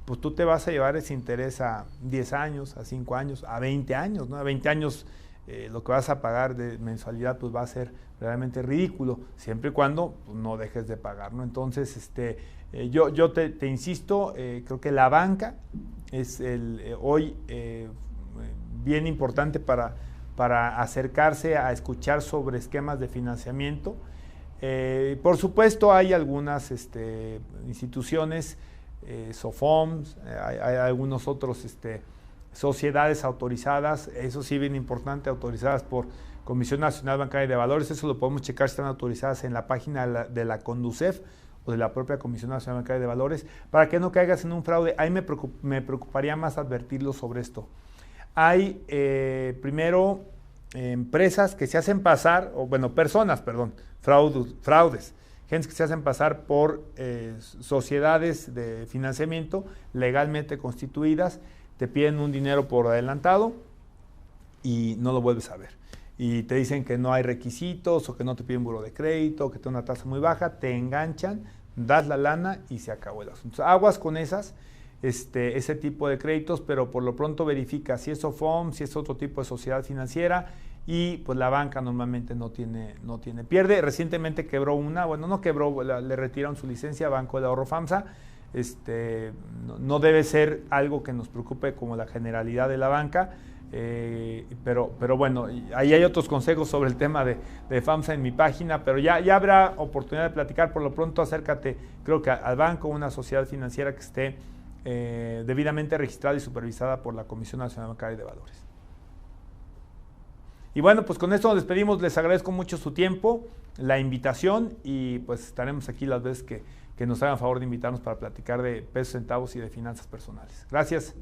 Speaker 1: pues tú te vas a llevar ese interés a 10 años, a 5 años, a 20 años, ¿no? A 20 años lo que vas a pagar de mensualidad pues va a ser realmente ridículo, siempre y cuando pues, no dejes de pagar, ¿no? Entonces, yo te insisto, creo que la banca es hoy bien importante para acercarse a escuchar sobre esquemas de financiamiento. Por supuesto, hay algunas instituciones, SOFOMS, hay algunos otros sociedades autorizadas, eso sí bien importante, autorizadas por Comisión Nacional Bancaria de Valores. Eso lo podemos checar si están autorizadas en la página de la CONDUCEF o de la propia Comisión Nacional Bancaria de Valores, para que no caigas en un fraude. Ahí me preocuparía más advertirlo sobre esto. Hay, primero, empresas que se hacen pasar, personas, fraudes, gentes que se hacen pasar por sociedades de financiamiento legalmente constituidas, te piden un dinero por adelantado y no lo vuelves a ver. Y te dicen que no hay requisitos o que no te piden buro de crédito, que tiene una tasa muy baja, te enganchan, das la lana y se acabó el asunto. Aguas con ese tipo de créditos, pero por lo pronto verifica si es SOFOM, si es otro tipo de sociedad financiera, y pues la banca normalmente no tiene pierde. Recientemente quebró una, no quebró, le retiraron su licencia, Banco del Ahorro FAMSA. No debe ser algo que nos preocupe como la generalidad de la banca, pero bueno, ahí hay otros consejos sobre el tema de FAMSA en mi página, pero ya habrá oportunidad de platicar. Por lo pronto acércate, creo que al banco, una sociedad financiera que esté debidamente registrada y supervisada por la Comisión Nacional Bancaria de Valores. Y bueno, pues con esto nos despedimos. Les agradezco mucho su tiempo, la invitación, y pues estaremos aquí las veces que nos hagan favor de invitarnos para platicar de pesos, centavos y de finanzas personales. Gracias.